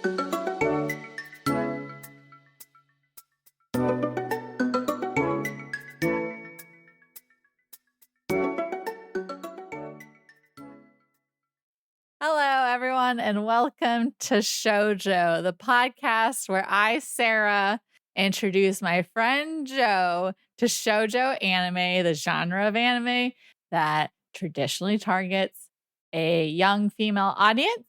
Hello, everyone, and welcome to Shoujo, the podcast where I, Sarah, introduce my friend Joe to shoujo anime, the genre of anime that traditionally targets a young female audience.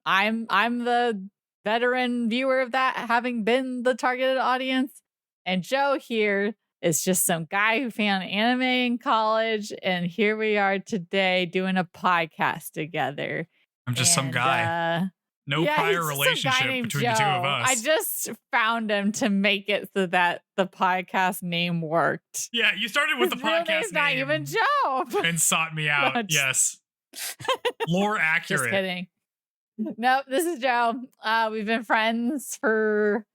I'm the veteran viewer of that, having been the targeted audience, and Joe here is just some guy who found anime in college, and here we are today doing a podcast together. I'm just some guy. No prior relationship between the two of us. I just found him to make it so that the podcast name worked. Yeah, you started with His the real podcast name's name. not even Joe. And sought me out. Yes. Lore accurate. Just kidding. Nope, this is Joe. We've been friends for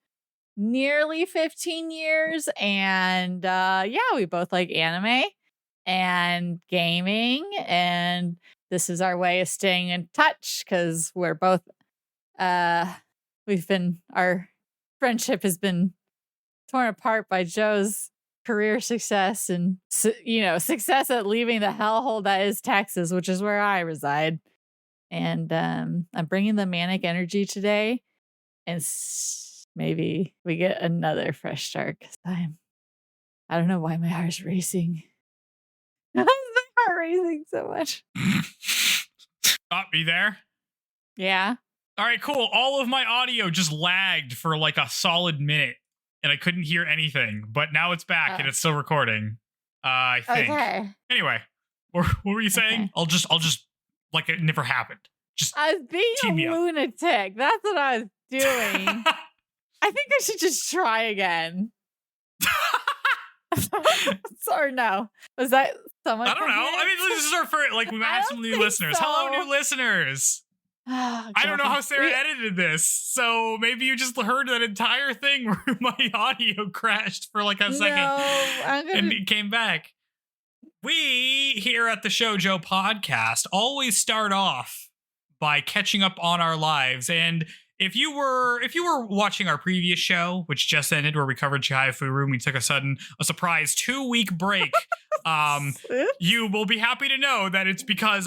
nearly 15 years, and we both like anime and gaming, and this is our way of staying in touch because we're both our friendship has been torn apart by Joe's career success and success at leaving the hellhole that is Texas, which is where I reside. And I'm bringing the manic energy today, and maybe we get another fresh start because I don't know why my heart's racing. Why is my heart racing so much? Got me there. Yeah. All right, cool. All of my audio just lagged for like a solid minute, and I couldn't hear anything. But now it's back and it's still recording. I think. Okay. Anyway, what were you saying? Okay. I'll just like it never happened. Just I was being a lunatic. That's what I was doing. I think I should just try again. Or no. Was that someone? I don't know. I mean, this is our first, like, we might have some new listeners. So. Hello, new listeners. Oh, I don't know how Sarah edited this, so maybe you just heard that entire thing where my audio crashed for like a second and it came back. We here at the Shoujo podcast always start off by catching up on our lives, and if you were watching our previous show, which just ended, where we covered Chihaya Furu, and we took a surprise 2-week break, you will be happy to know that it's because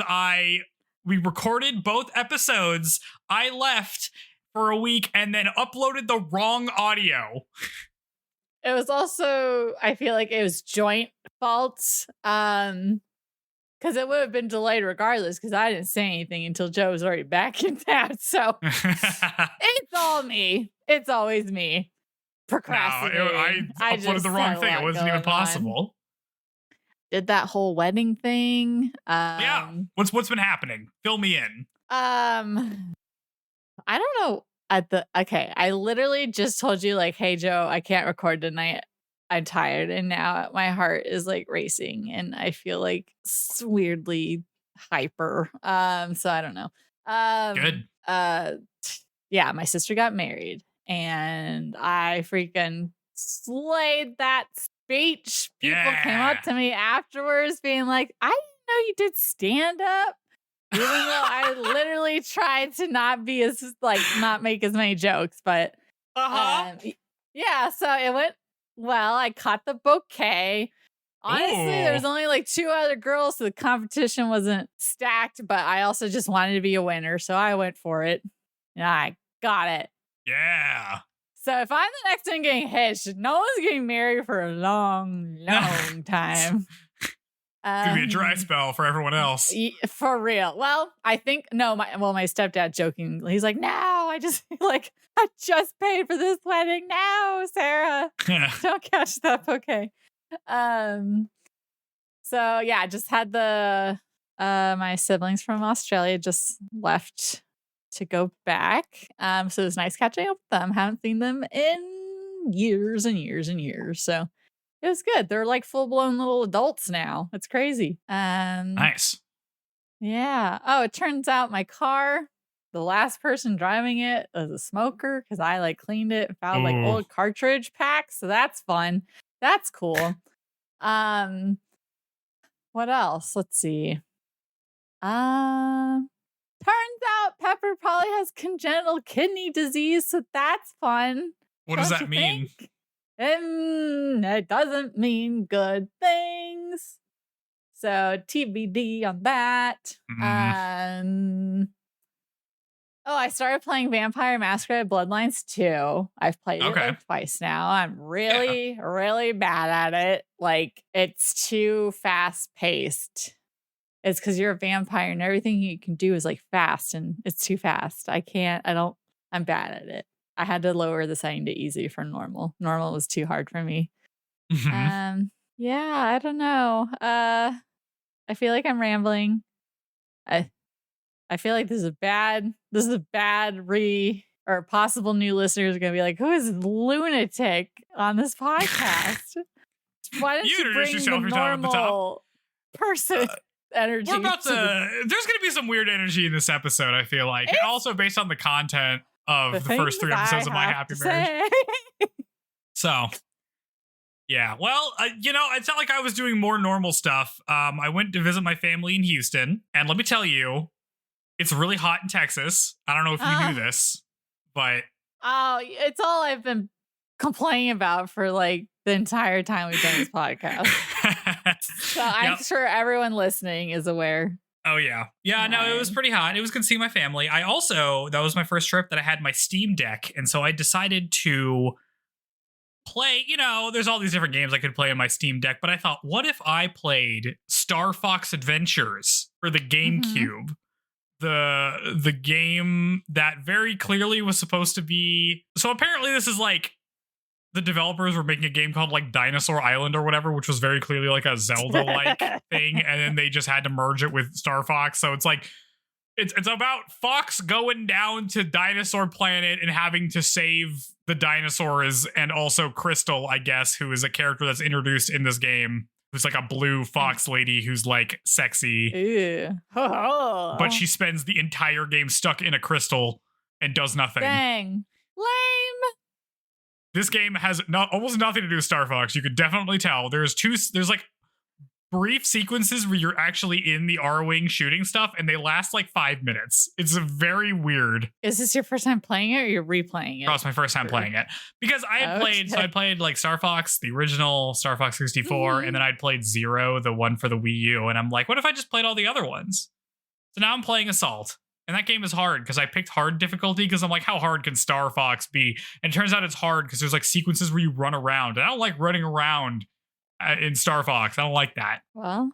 we recorded both episodes. I left for a week and then uploaded the wrong audio. It was also, I feel like it was joint fault. Because it would have been delayed regardless, because I didn't say anything until Joe was already back in town. So it's all me. It's always me procrastinating. No, I uploaded the wrong thing. It wasn't even possible. Did that whole wedding thing. Yeah. What's been happening? Fill me in. I don't know. I literally just told you, like, hey, Joe, I can't record tonight. I'm tired, and now my heart is like racing, and I feel like weirdly hyper. So I don't know. Good. Yeah, my sister got married, and I freaking slayed that speech. People came up to me afterwards, being like, "I didn't know you did stand up," even though I literally tried to not make as many jokes, but yeah. So it went. Well, I caught the bouquet. Honestly, there was only like 2 other girls, so the competition wasn't stacked, but I also just wanted to be a winner, so I went for it. And I got it. Yeah. So if I'm the next one getting hitched, no one's getting married for a long, long time. It's gonna be a dry spell for everyone else. For real. Well, I think my stepdad joking. He's like, "No, I just paid for this wedding. No, Sarah, don't catch that bouquet." So yeah, I just had my siblings from Australia just left to go back. So it was nice catching up with them. Haven't seen them in years and years and years. So it was good. They're like full-blown little adults now. It's crazy. Nice. Yeah. Oh, it turns out my car, the last person driving it was a smoker because I like cleaned it and found like old cartridge packs. So that's fun. That's cool. What else? Let's see. Turns out Pepper probably has congenital kidney disease, so that's fun. What does that mean? It doesn't mean good things. So TBD on that. I started playing Vampire Masquerade Bloodlines 2. I've played it like twice now. I'm really, really bad at it. Like, it's too fast paced. It's because you're a vampire and everything you can do is like fast, and it's too fast. I'm bad at it. I had to lower the setting to easy for normal. Normal was too hard for me. I don't know. I feel like I'm rambling. I feel like this is a bad or possible new listeners are gonna be like, who is this lunatic on this podcast? Why don't you bring the normal person energy? There's gonna be some weird energy in this episode, I feel like. And also based on the content of the first 3 episodes of My Happy Marriage. So yeah, well, it's not like I was doing more normal stuff. I went to visit my family in Houston, and let me tell you, it's really hot in Texas. I don't know if you knew this, but it's all I've been complaining about for like the entire time we've done this podcast. So I'm sure everyone listening is aware. Oh yeah. Yeah, no, it was pretty hot. It was good to see my family. That was my first trip that I had my Steam Deck, and so I decided to play, there's all these different games I could play on my Steam Deck, but I thought, what if I played Star Fox Adventures for the GameCube? The game that very clearly was supposed to be... So apparently this is like the developers were making a game called like Dinosaur Island or whatever, which was very clearly like a Zelda-like thing, and then they just had to merge it with Star Fox. So it's like it's about Fox going down to Dinosaur Planet and having to save the dinosaurs, and also Crystal, I guess, who is a character that's introduced in this game, who's like a blue fox lady who's like sexy. Ew. But she spends the entire game stuck in a crystal and does nothing. Dang. Lame. This game has almost nothing to do with Star Fox. You could definitely tell. There's like brief sequences where you're actually in the R-Wing shooting stuff, and they last like 5 minutes. It's very weird. Is this your first time playing it, or you're replaying it? Oh, it's my first time playing it. Because I had played like Star Fox, the original Star Fox 64, and then I'd played Zero, the one for the Wii U, and I'm like, what if I just played all the other ones? So now I'm playing Assault. And that game is hard because I picked hard difficulty because I'm like, how hard can Star Fox be? And it turns out it's hard because there's like sequences where you run around. And I don't like running around in Star Fox. I don't like that. Well,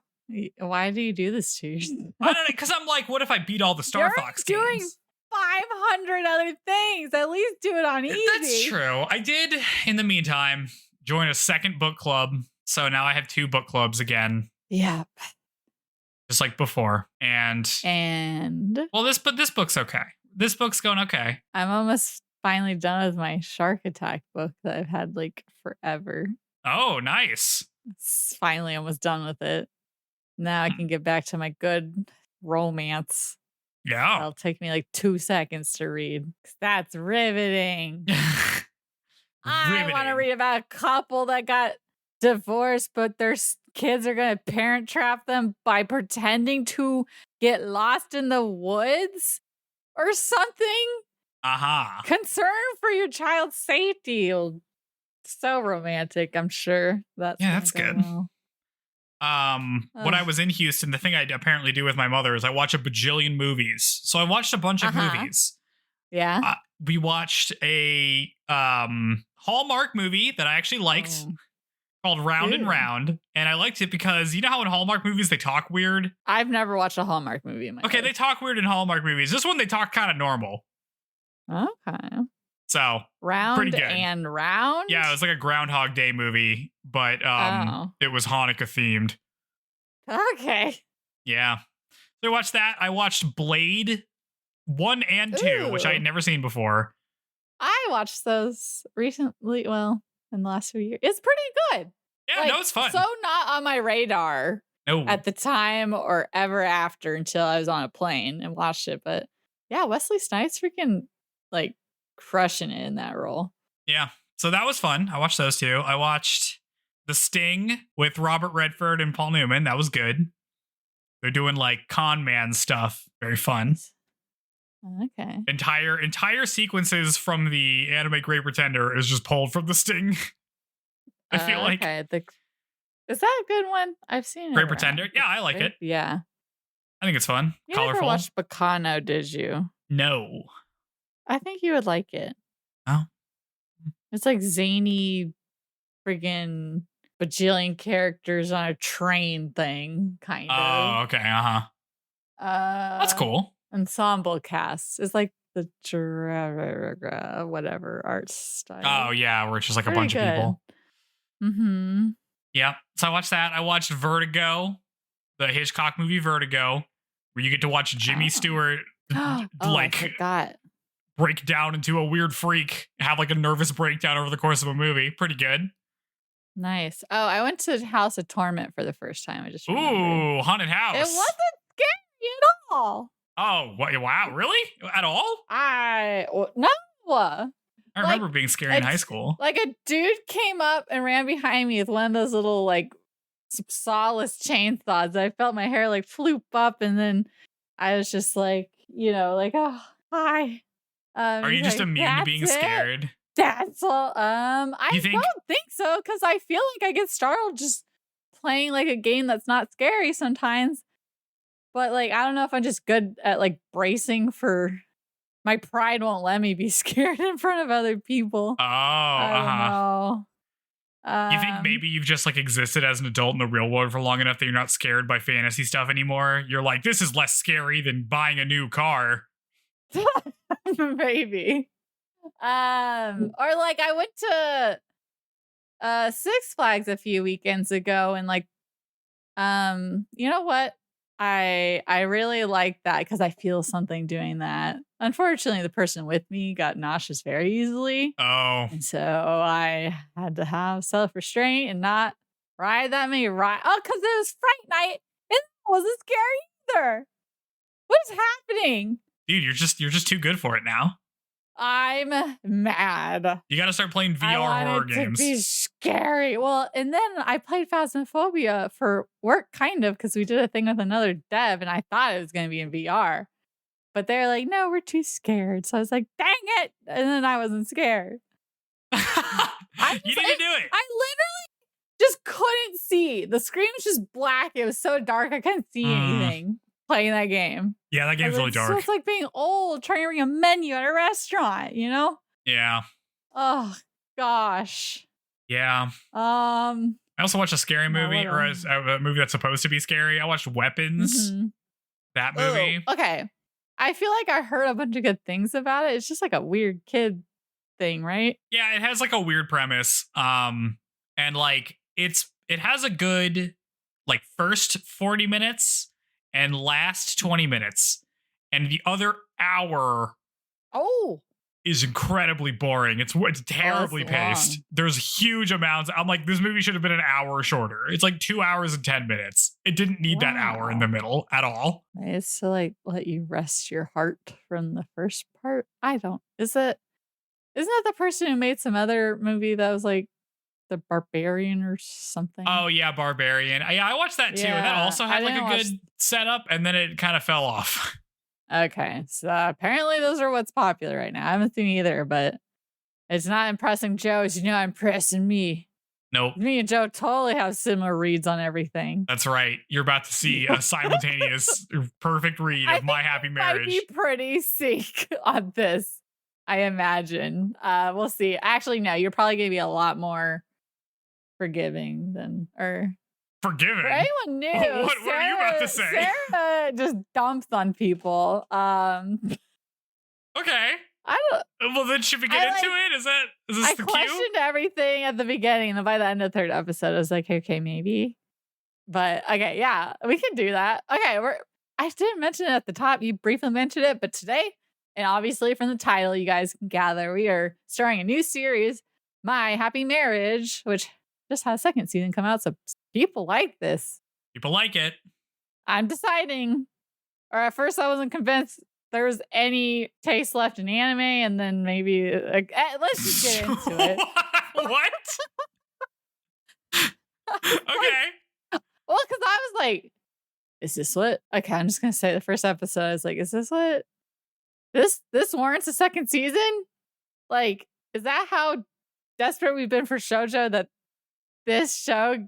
why do you do this to yourself? I don't know, because I'm like, what if I beat all the Star Fox games? You're doing 500 other things. At least do it on easy. That's true. I did, in the meantime, join a second book club. So now I have 2 book clubs again. Yeah. Just like before. And well, this book's okay. This book's going okay. I'm almost finally done with my Shark Attack book that I've had like forever. Oh, nice. It's finally almost done with it. Now I can get back to my good romance. Yeah. It'll take me like 2 seconds to read. That's riveting. I want to read about a couple that got divorced, but their kids are going to parent trap them by pretending to get lost in the woods or something. Concern for your child's safety. So romantic, I'm sure. That's good. Well. When I was in Houston, the thing I apparently do with my mother is I watch a bajillion movies. So I watched a bunch of movies. Yeah. We watched a Hallmark movie that I actually liked. Called Round and Round, and I liked it because you know how in Hallmark movies they talk weird? I've never watched a Hallmark movie in my life. They talk weird in Hallmark movies. This one they talk kind of normal. Okay. So Round pretty good. And Round? Yeah, it was like a Groundhog Day movie, but it was Hanukkah themed. Okay. Yeah. So I watched that. I watched Blade 1 and 2, which I had never seen before. I watched those recently, well, in the last few years. It's pretty good. Yeah, it's fun. So not on my radar at the time or ever after until I was on a plane and watched it. But yeah, Wesley Snipes freaking like crushing it in that role. Yeah. So that was fun. I watched those 2. I watched The Sting with Robert Redford and Paul Newman. That was good. They're doing like con man stuff. Very fun. Okay. Entire sequences from the anime Great Pretender is just pulled from the Sting. I feel like. Okay. Is that a good one? I've seen it. Great Pretender? Yeah, I like it. Yeah. I think it's fun. You Colorful. never watched Bacano, did you? No. I think you would like it. Oh. It's like zany, friggin' bajillion characters on a train thing, kind of. Oh, okay. That's cool. Ensemble cast. It's like the whatever art style. Oh, yeah, where it's just like Pretty a bunch of people. Mm-hmm. Yeah. So I watched that. I watched Vertigo, the Hitchcock movie Vertigo, where you get to watch Jimmy Stewart break down into a weird freak, have like a nervous breakdown over the course of a movie. Pretty good. Nice. Oh, I went to House of Torment for the first time. I just remembered. Ooh, haunted house. It wasn't scary at all. Oh, wow, really? At all? No. I remember being scary in high school. Like a dude came up and ran behind me with one of those little like sawless chainsaws. I felt my hair like floop up, and then I was just like, oh, hi. Are you just immune to being scared? That's all. I don't think so, because I feel like I get startled just playing like a game that's not scary sometimes. But like, I don't know if I'm just good at like bracing for. My pride won't let me be scared in front of other people. Oh, I don't know. You think maybe you've just like existed as an adult in the real world for long enough that you're not scared by fantasy stuff anymore? You're like, this is less scary than buying a new car. Maybe. Or like I went to Six Flags a few weekends ago, and like you know what? I really like that because I feel something doing that. Unfortunately, the person with me got nauseous very easily. Oh. And so I had to have self-restraint and not ride that many rides. Oh, because it was Fright Night. It wasn't scary either. What is happening? Dude, you're just too good for it now. I'm mad. You got to start playing VR horror games. To be scary. Well, and then I played Phasmophobia for work, kind of, because we did a thing with another dev, and I thought it was going to be in VR. But they're like, no, we're too scared. So I was like, dang it. And then I wasn't scared. You need to do it. I literally just couldn't see. The screen was just black. It was so dark. I couldn't see anything playing that game. Yeah, that game's really dark. So it's like being old, trying to read a menu at a restaurant, Yeah. Oh, gosh. Yeah. I also watched a scary movie, or a movie that's supposed to be scary. I watched Weapons. Mm-hmm. That movie. Ooh, okay. I feel like I heard a bunch of good things about it. It's just like a weird kid thing, right? Yeah, it has like a weird premise. And like it has a good like first 40 minutes and last 20 minutes. And the other hour is incredibly boring. It's terribly paced. Long. There's huge amounts. I'm like, this movie should have been an hour shorter. It's like 2 hours and 10 minutes. It didn't need that hour in the middle at all. It's to like let you rest your heart from the first part. I don't. Isn't that the person who made some other movie that was like The Barbarian or something? Oh yeah, Barbarian. Yeah, I watched that too. Yeah, That also had like a good setup, and then it kind of fell off. Okay, so apparently those are what's popular right now. I haven't seen either, but it's not impressing Joe. As you know, impressing me. Nope. Me and Joe totally have similar reads on everything. That's right. You're about to see a simultaneous perfect read of My Happy Marriage. Might be pretty sick on this, I imagine. We'll see. Actually, no, you're probably going to be a lot more forgiving than Forgiving? For anyone new. What are you about to say? Sarah just dumps on people. Okay. I don't. Well, then should we get into it? Is this the cue? I questioned everything at the beginning, and by the end of the third episode, I was like, okay, maybe. But okay, yeah, we can do that. Okay, I didn't mention it at the top. You briefly mentioned it, but today, and obviously from the title, you guys can gather, we are starting a new series, My Happy Marriage, which just had a second season come out, so people like this. People like it. I'm deciding. Or at first I wasn't convinced there was any taste left in anime, and then maybe let's just get into it. What? Okay. Well, because I was like, is this what? Okay, I'm just gonna say the first episode. I was like, is this what This warrants a second season? Like, is that how desperate we've been for shoujo that this show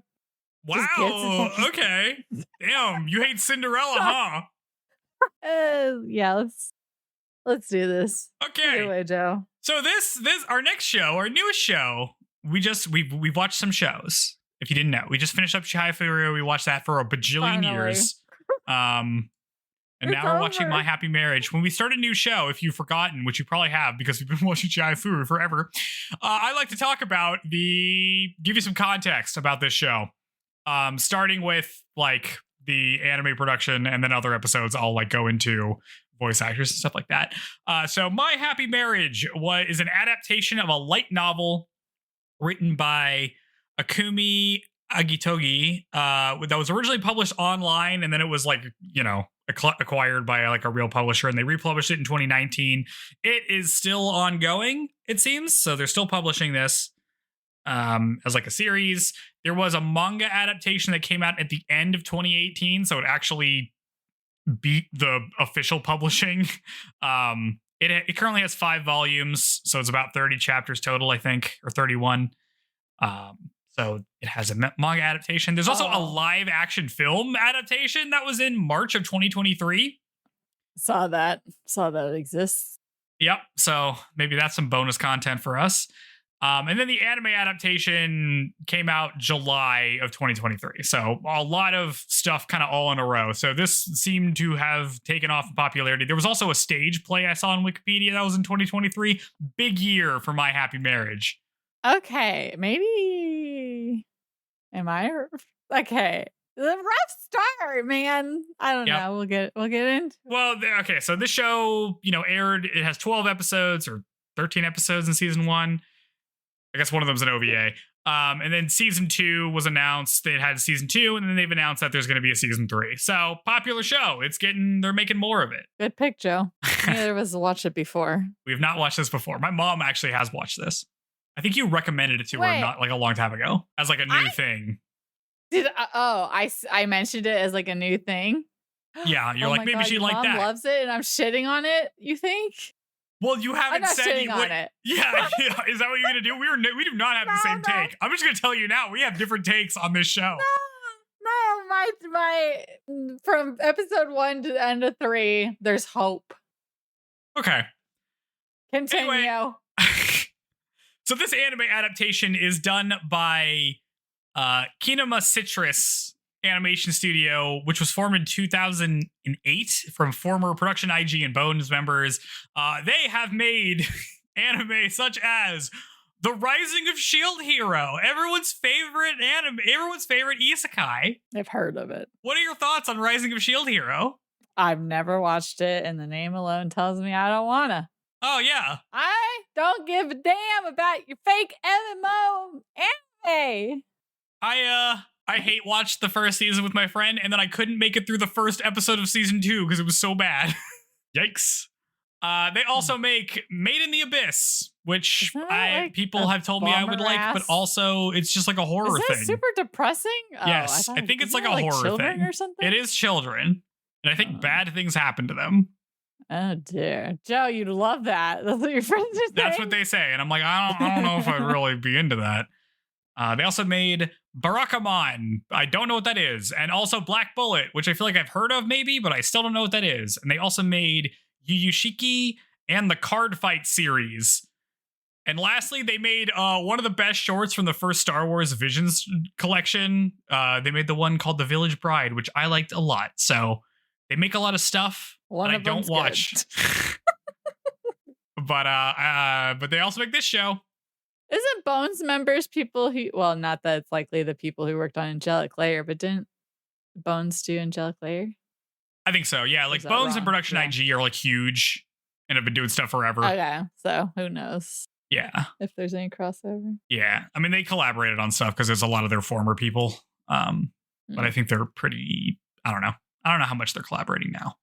Wow. Okay. Damn, you hate Cinderella, huh? Yeah, let's do this. Okay. Anyway, Joe. So this our next show, our newest show, we've watched some shows. If you didn't know, we just finished up Hurray. We watched that for a bajillion years. And now we're watching My Happy Marriage. When we start a new show, if you've forgotten, which you probably have because we've been watching Hurray forever, I like to talk about give you some context about this show. Starting with like the anime production, and then other episodes I'll like go into voice actors and stuff like that. So My Happy Marriage is an adaptation of a light novel written by Akumi Agitogi that was originally published online, and then it was like, acquired by like a real publisher, and they republished it in 2019. It is still ongoing, it seems, so they're still publishing this as like a series. There was a manga adaptation that came out at the end of 2018, so it actually beat the official publishing. It currently has 5 volumes, so it's about 30 chapters total, I think, or 31. So it has a manga adaptation. There's also a live action film adaptation that was in March of 2023. Saw that it exists. Yep. So maybe that's some bonus content for us. And then the anime adaptation came out July of 2023. So a lot of stuff kind of all in a row. So this seemed to have taken off in popularity. There was also a stage play I saw on Wikipedia that was in 2023. Big year for My Happy Marriage. Okay, maybe. Am I okay? The rough start, man. I don't know. We'll get into. Well, okay. So this show, aired. It has 12 episodes or 13 episodes in season 1. I guess one of them's an OVA. And then season 2 was announced. They had season 2, and then they've announced that there's going to be a season 3. So popular show. They're making more of it. Good pick, Joe. Neither of us watched it before. We have not watched this before. My mom actually has watched this. I think you recommended it to her not like a long time ago as like a new thing. I mentioned it as like a new thing. Yeah, you're like, maybe she'd like that. Loves it, and I'm shitting on it. You think? Well, you haven't said shitting on it. Yeah, is that what you're gonna do? We do not have the same take. I'm just gonna tell you now. We have different takes on this show. No, my from episode 1 to the end of 3, there's hope. Okay. Continue. Anyway, so this anime adaptation is done by Kinema Citrus Animation Studio, which was formed in 2008 from former Production IG and Bones members. They have made anime such as The Rising of Shield Hero, everyone's favorite anime, everyone's favorite isekai. I've heard of it. What are your thoughts on Rising of Shield Hero? I've never watched it, and the name alone tells me I don't wanna. Oh, yeah. I don't give a damn about your fake MMO anime. I hate watched the first season with my friend, and then I couldn't make it through the first episode of season 2 because it was so bad. Yikes. They also make Made in the Abyss, which people have told me I would like, but also it's just like a horror thing. thing. Super depressing? Yes, I think it's like a horror thing. Or something? It is children, and I think bad things happen to them. Oh dear, Joe, you'd love that. That's what your friends are saying. That's what they say, and I'm like, I don't know if I'd really be into that. They also made Barakamon. I don't know what that is, and also Black Bullet, which I feel like I've heard of maybe, but I still don't know what that is. And they also made Yu Shiki and the Card Fight series. And lastly, they made one of the best shorts from the first Star Wars Visions collection. They made the one called The Village Bride, which I liked a lot. So they make a lot of stuff that I don't watch. But they also make this show. Isn't Bones members people who, well, not that it's likely the people who worked on Angelic Layer, but didn't Bones do Angelic Layer? I think so, yeah. Like Bones and Production IG are like huge and have been doing stuff forever. Okay, so who knows? Yeah. If there's any crossover. Yeah. I mean, they collaborated on stuff because there's a lot of their former people. But I think they're pretty, I don't know how much they're collaborating now.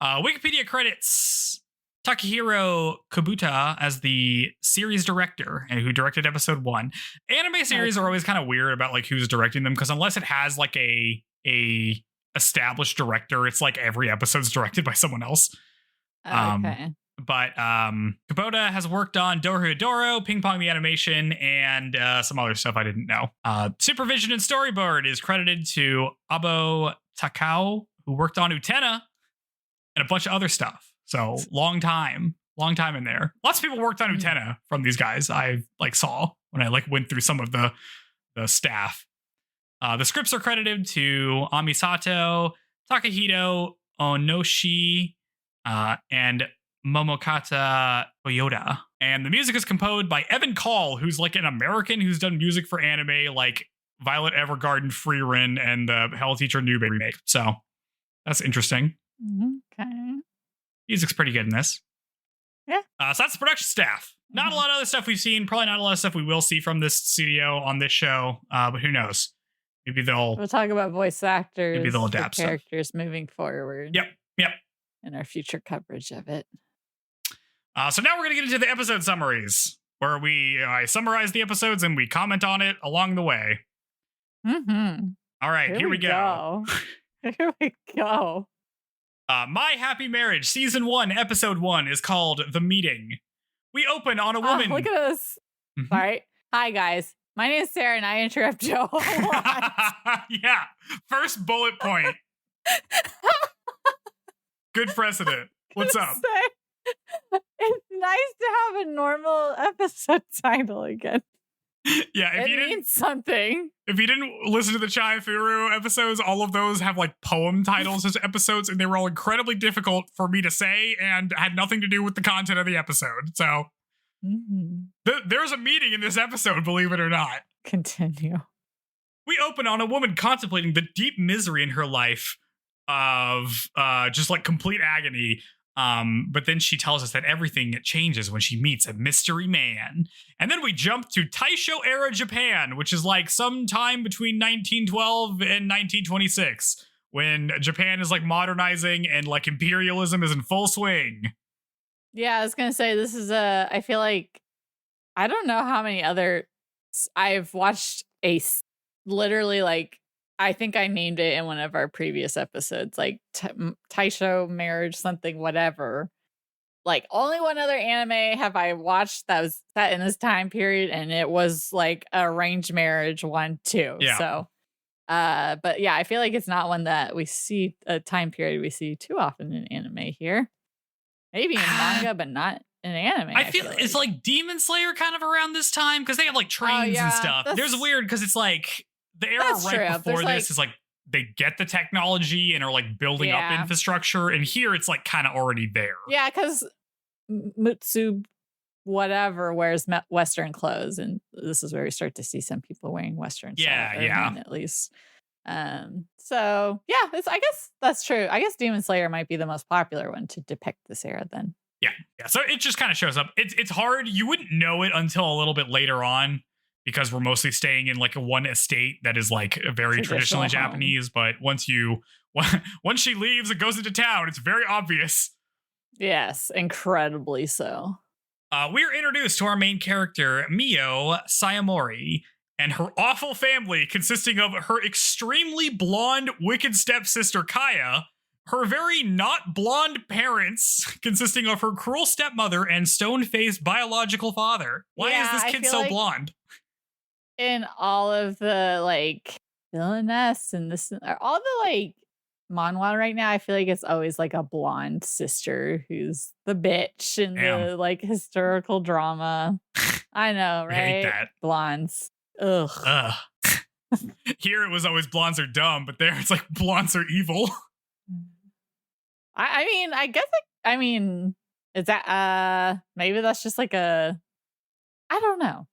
Wikipedia credits Takahiro Kabuta as the series director and who directed episode 1. Anime series are always kind of weird about like who's directing them, because unless it has like a established director, it's like every episode's directed by someone else. Okay. But Kubota has worked on Dorohedoro, Ping Pong the Animation, and some other stuff I didn't know. Supervision and storyboard is credited to Abo Takao, who worked on Utena and a bunch of other stuff. So long time in there. Lots of people worked on Utena from these guys. I saw when I went through some of the staff. The scripts are credited to Ami Sato, Takahito Onoshi, and Momokata Toyoda. And the music is composed by Evan Call, who's an American who's done music for anime like Violet Evergarden, Frieren, and the Hell Teacher Noob remake. So that's interesting. Okay. Music's pretty good in this. Yeah. So that's the production staff. Not a lot of other stuff we've seen. Probably not a lot of stuff we will see from this studio on this show. But who knows? Maybe we'll talk about voice actors. Maybe they'll adapt characters stuff. Moving forward. Yep. In our future coverage of it. So now we're going to get into the episode summaries, where I summarize the episodes and we comment on it along the way. Mm-hmm. All right, here we go. Here we go. My Happy Marriage, Season 1, Episode 1 is called The Meeting. We open on a woman. Look at this. Mm-hmm. All right. Hi, guys. My name is Sarah, and I interrupt Joe a lot. Yeah. First bullet point. Good precedent. What's up? It's nice to have a normal episode title again. Yeah, it means something. If you didn't listen to the Chai Furu episodes, all of those have poem titles as episodes, and they were all incredibly difficult for me to say and had nothing to do with the content of the episode. So there's a meeting in this episode, believe it or not. Continue. We open on a woman contemplating the deep misery in her life of just complete agony. But then she tells us that everything changes when she meets a mystery man. And then we jump to Taisho era Japan, which is sometime between 1912 and 1926, when Japan is modernizing and imperialism is in full swing. Yeah, I was going to say, this is I feel like, I don't know how many other, I've watched literally I think I named it in one of our previous episodes, Taisho marriage, something, whatever. Only one other anime have I watched that was set in this time period, and it was a arranged marriage one too. Yeah. So, but yeah, I feel like it's not one that we see, a time period we see too often in anime here. Maybe in manga, but not in anime. I feel it's Demon Slayer kind of around this time, because they have trains and stuff. There's weird because it's the era before this is they get the technology and are building up infrastructure, and here it's kind of already there. Yeah, because Mutsu whatever wears Western clothes, and this is where we start to see some people wearing Western. Yeah, at least. So yeah, I guess that's true. I guess Demon Slayer might be the most popular one to depict this era then. Yeah. So it just kind of shows up. It's hard. You wouldn't know it until a little bit later on, because we're mostly staying in a one estate that is very traditionally Japanese. But once she leaves and goes into town, it's very obvious. Yes, incredibly so. We're introduced to our main character, Miyo Sayamori, and her awful family, consisting of her extremely blonde, wicked stepsister Kaya, her very not blonde parents, consisting of her cruel stepmother and stone-faced biological father. Why is this kid so blonde? In all of the villainess and all the manhwa right now, I feel like it's always a blonde sister who's the bitch in the historical drama. I know, right? I hate that. Blondes. Ugh. Here it was always blondes are dumb, but there it's blondes are evil. I mean, I guess is that maybe that's just I don't know.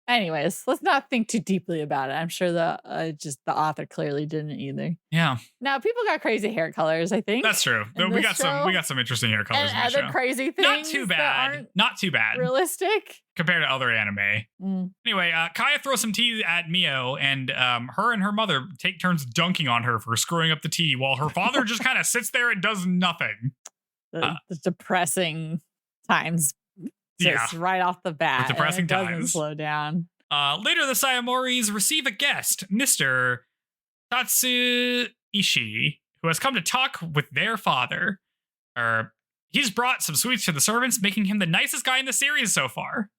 Anyways, let's not think too deeply about it. I'm sure the author clearly didn't either. Yeah. Now people got crazy hair colors, I think. That's true. We got some interesting hair colors and in the other show. crazy things. Not too bad. Realistic compared to other anime. Anyway, Kaya throws some tea at Miyo, and her and her mother take turns dunking on her for screwing up the tea, while her father just kind of sits there and does nothing. The depressing times. Just right off the bat. With depressing times. Doesn't slow down. Later, the Sayamoris receive a guest, Mr. Tatsuishi, who has come to talk with their father. He's brought some sweets to the servants, making him the nicest guy in the series so far.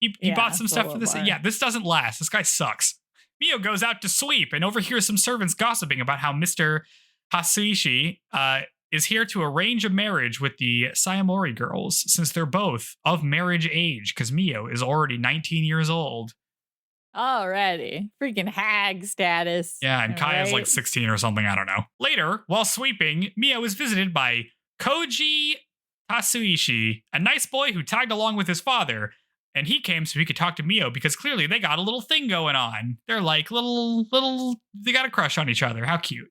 He bought some stuff for this. Yeah, this doesn't last. This guy sucks. Miyo goes out to sweep and overhears some servants gossiping about how Mr. Hasuishi is here to arrange a marriage with the Sayamori girls, since they're both of marriage age, because Miyo is already 19 years old. Already. Freaking hag status. Yeah, and Kaya's like 16 or something, I don't know. Later, while sweeping, Miyo is visited by Koji Tasuishi, a nice boy who tagged along with his father, and he came so he could talk to Miyo because clearly they got a little thing going on. They're like they got a crush on each other. How cute.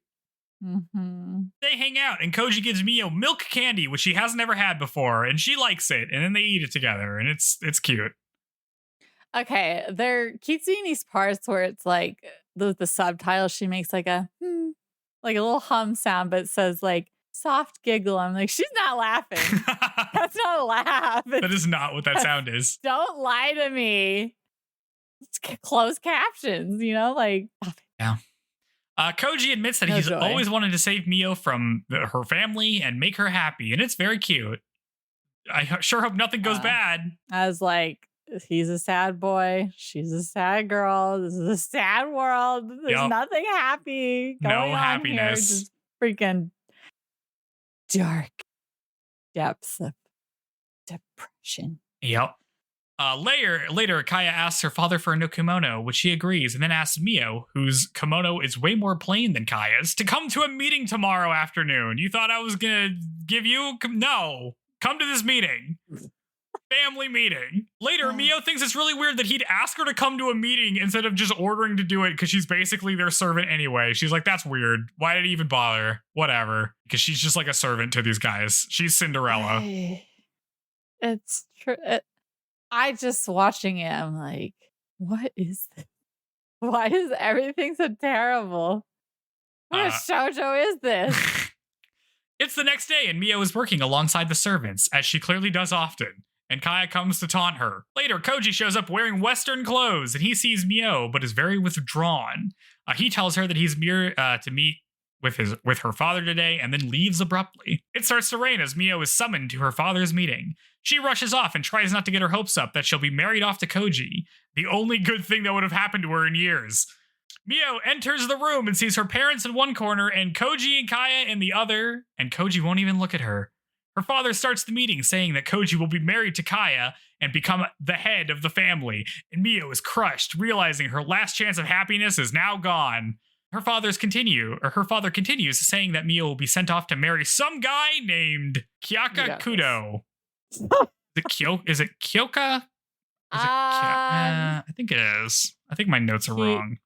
Mm-hmm. They hang out, and Koji gives Miyo milk candy, which she hasn't ever had before, and she likes it, and then they eat it together, and it's cute. Okay, there keep seeing these parts where it's like the subtitles, she makes like a little hum sound, but it says like soft giggle. I'm like, she's not laughing. That's not a laugh. That is not what that sound is. Don't lie to me. It's closed captions, like. Yeah. Koji admits that he's always wanted to save Miyo from her family and make her happy, and it's very cute. I sure hope nothing goes bad. I was like, he's a sad boy. She's a sad girl. This is a sad world. There's nothing happy going on happiness here. Just freaking dark depths of depression. Yep. Later, Kaya asks her father for a new kimono, which he agrees, and then asks Miyo, whose kimono is way more plain than Kaya's, to come to a meeting tomorrow afternoon. You thought I was gonna give you? No. Come to this meeting. Family meeting. Later, Miyo thinks it's really weird that he'd ask her to come to a meeting instead of just ordering to do it because she's basically their servant anyway. She's like, that's weird. Why did he even bother? Whatever. Because she's just like a servant to these guys. She's Cinderella. It's true. I just watching it, I'm like, what is this? Why is everything so terrible? What shoujo is this? It's the next day, and Miyo is working alongside the servants, as she clearly does often. And Kaya comes to taunt her. Later, Koji shows up wearing Western clothes, and he sees Miyo, but is very withdrawn. He tells her that he's here to meet with her father today, and then leaves abruptly. It starts to rain as Miyo is summoned to her father's meeting. She rushes off and tries not to get her hopes up that she'll be married off to Koji, the only good thing that would have happened to her in years. Miyo enters the room and sees her parents in one corner and Koji and Kaya in the other, and Koji won't even look at her. Her father starts the meeting saying that Koji will be married to Kaya and become the head of the family, and Miyo is crushed, realizing her last chance of happiness is now gone. Her father continues saying that Miyo will be sent off to marry some guy named Kyaka Kudo. Is it Kyoka? I think it is. I think my notes are wrong.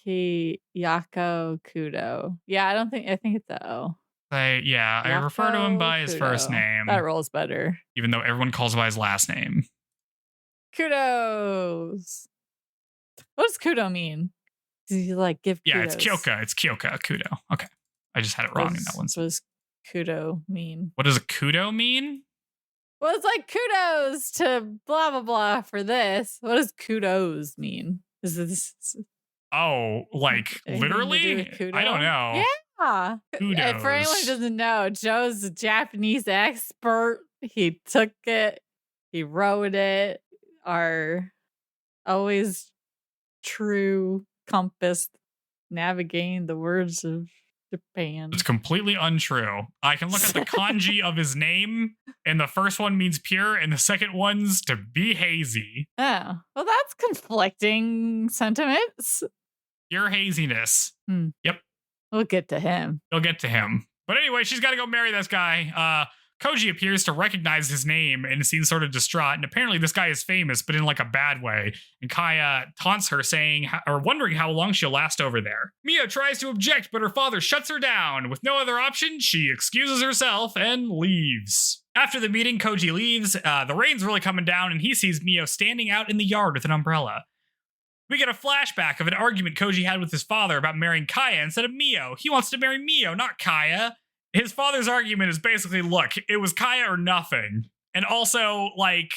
Kyako Kudo. Yeah, I think it's a O. I refer to him by his first name. That rolls better. Even though everyone calls him by his last name. Kudos. What does Kudo mean? Does he like give kudos? Yeah, it's Kyoka. It's Kyoka Kudo. Okay. I just had it wrong in that one. What does Kudo mean? What does a Kudo mean? Well, it's like kudos to blah, blah, blah for this. What does kudos mean? Is this... Oh, like literally? I don't know. Yeah. Kudos. For anyone who doesn't know, Joe's a Japanese expert. He took it. He wrote it. Our always true compass navigating the words of Japan. It's completely untrue. I can look at the kanji of his name, and the first one means pure, and the second one's to be hazy. Oh, well, that's conflicting sentiments. Pure haziness. Yep. We'll get to him. We'll get to him. But anyway, she's got to go marry this guy. Koji appears to recognize his name and seems sort of distraught. And apparently this guy is famous, but in like a bad way. And Kaya taunts her, wondering how long she'll last over there. Miyo tries to object, but her father shuts her down. With no other option, she excuses herself and leaves. After the meeting, Koji leaves. The rain's really coming down, and he sees Miyo standing out in the yard with an umbrella. We get a flashback of an argument Koji had with his father about marrying Kaya instead of Miyo. He wants to marry Miyo, not Kaya. His father's argument is basically, look, it was Kaya or nothing. And also, like,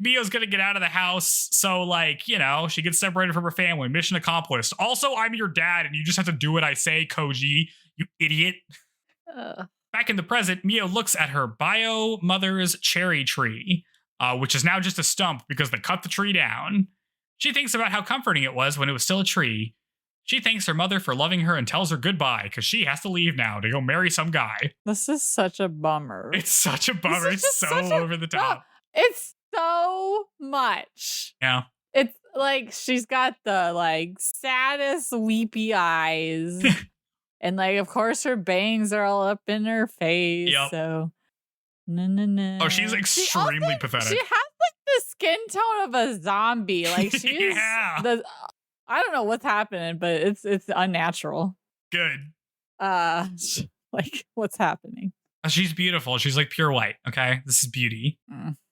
Miyo's gonna get out of the house, so, like, you know, she gets separated from her family. Mission accomplished. Also, I'm your dad, and you just have to do what I say, Koji, you idiot. Back in the present, Miyo looks at her bio mother's cherry tree, which is now just a stump because they cut the tree down. She thinks about how comforting it was when it was still a tree. She thanks her mother for loving her and tells her goodbye because she has to leave now to go marry some guy. This is such a bummer. It's such a bummer. It's so over the top. It's so much. Yeah. It's like she's got the like saddest weepy eyes. And like, of course, her bangs are all up in her face. Yep. So, no. Oh, she's extremely pathetic. She has like the skin tone of a zombie. Like she's I don't know what's happening, but it's unnatural. Good. Like what's happening? She's beautiful. She's like pure white. Okay, this is beauty.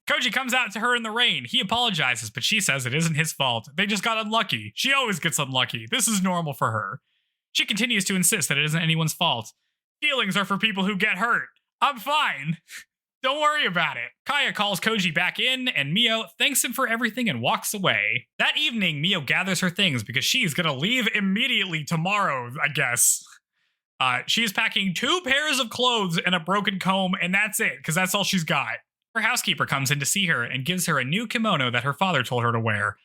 Koji comes out to her in the rain. He apologizes, but she says it isn't his fault. They just got unlucky. She always gets unlucky. This is normal for her. She continues to insist that it isn't anyone's fault. Feelings are for people who get hurt. I'm fine. Don't worry about it. Kaya calls Koji back in, and Miyo thanks him for everything and walks away. That evening, Miyo gathers her things because she's gonna leave immediately tomorrow, I guess. She's packing 2 pairs of clothes and a broken comb, and that's it, because that's all she's got. Her housekeeper comes in to see her and gives her a new kimono that her father told her to wear.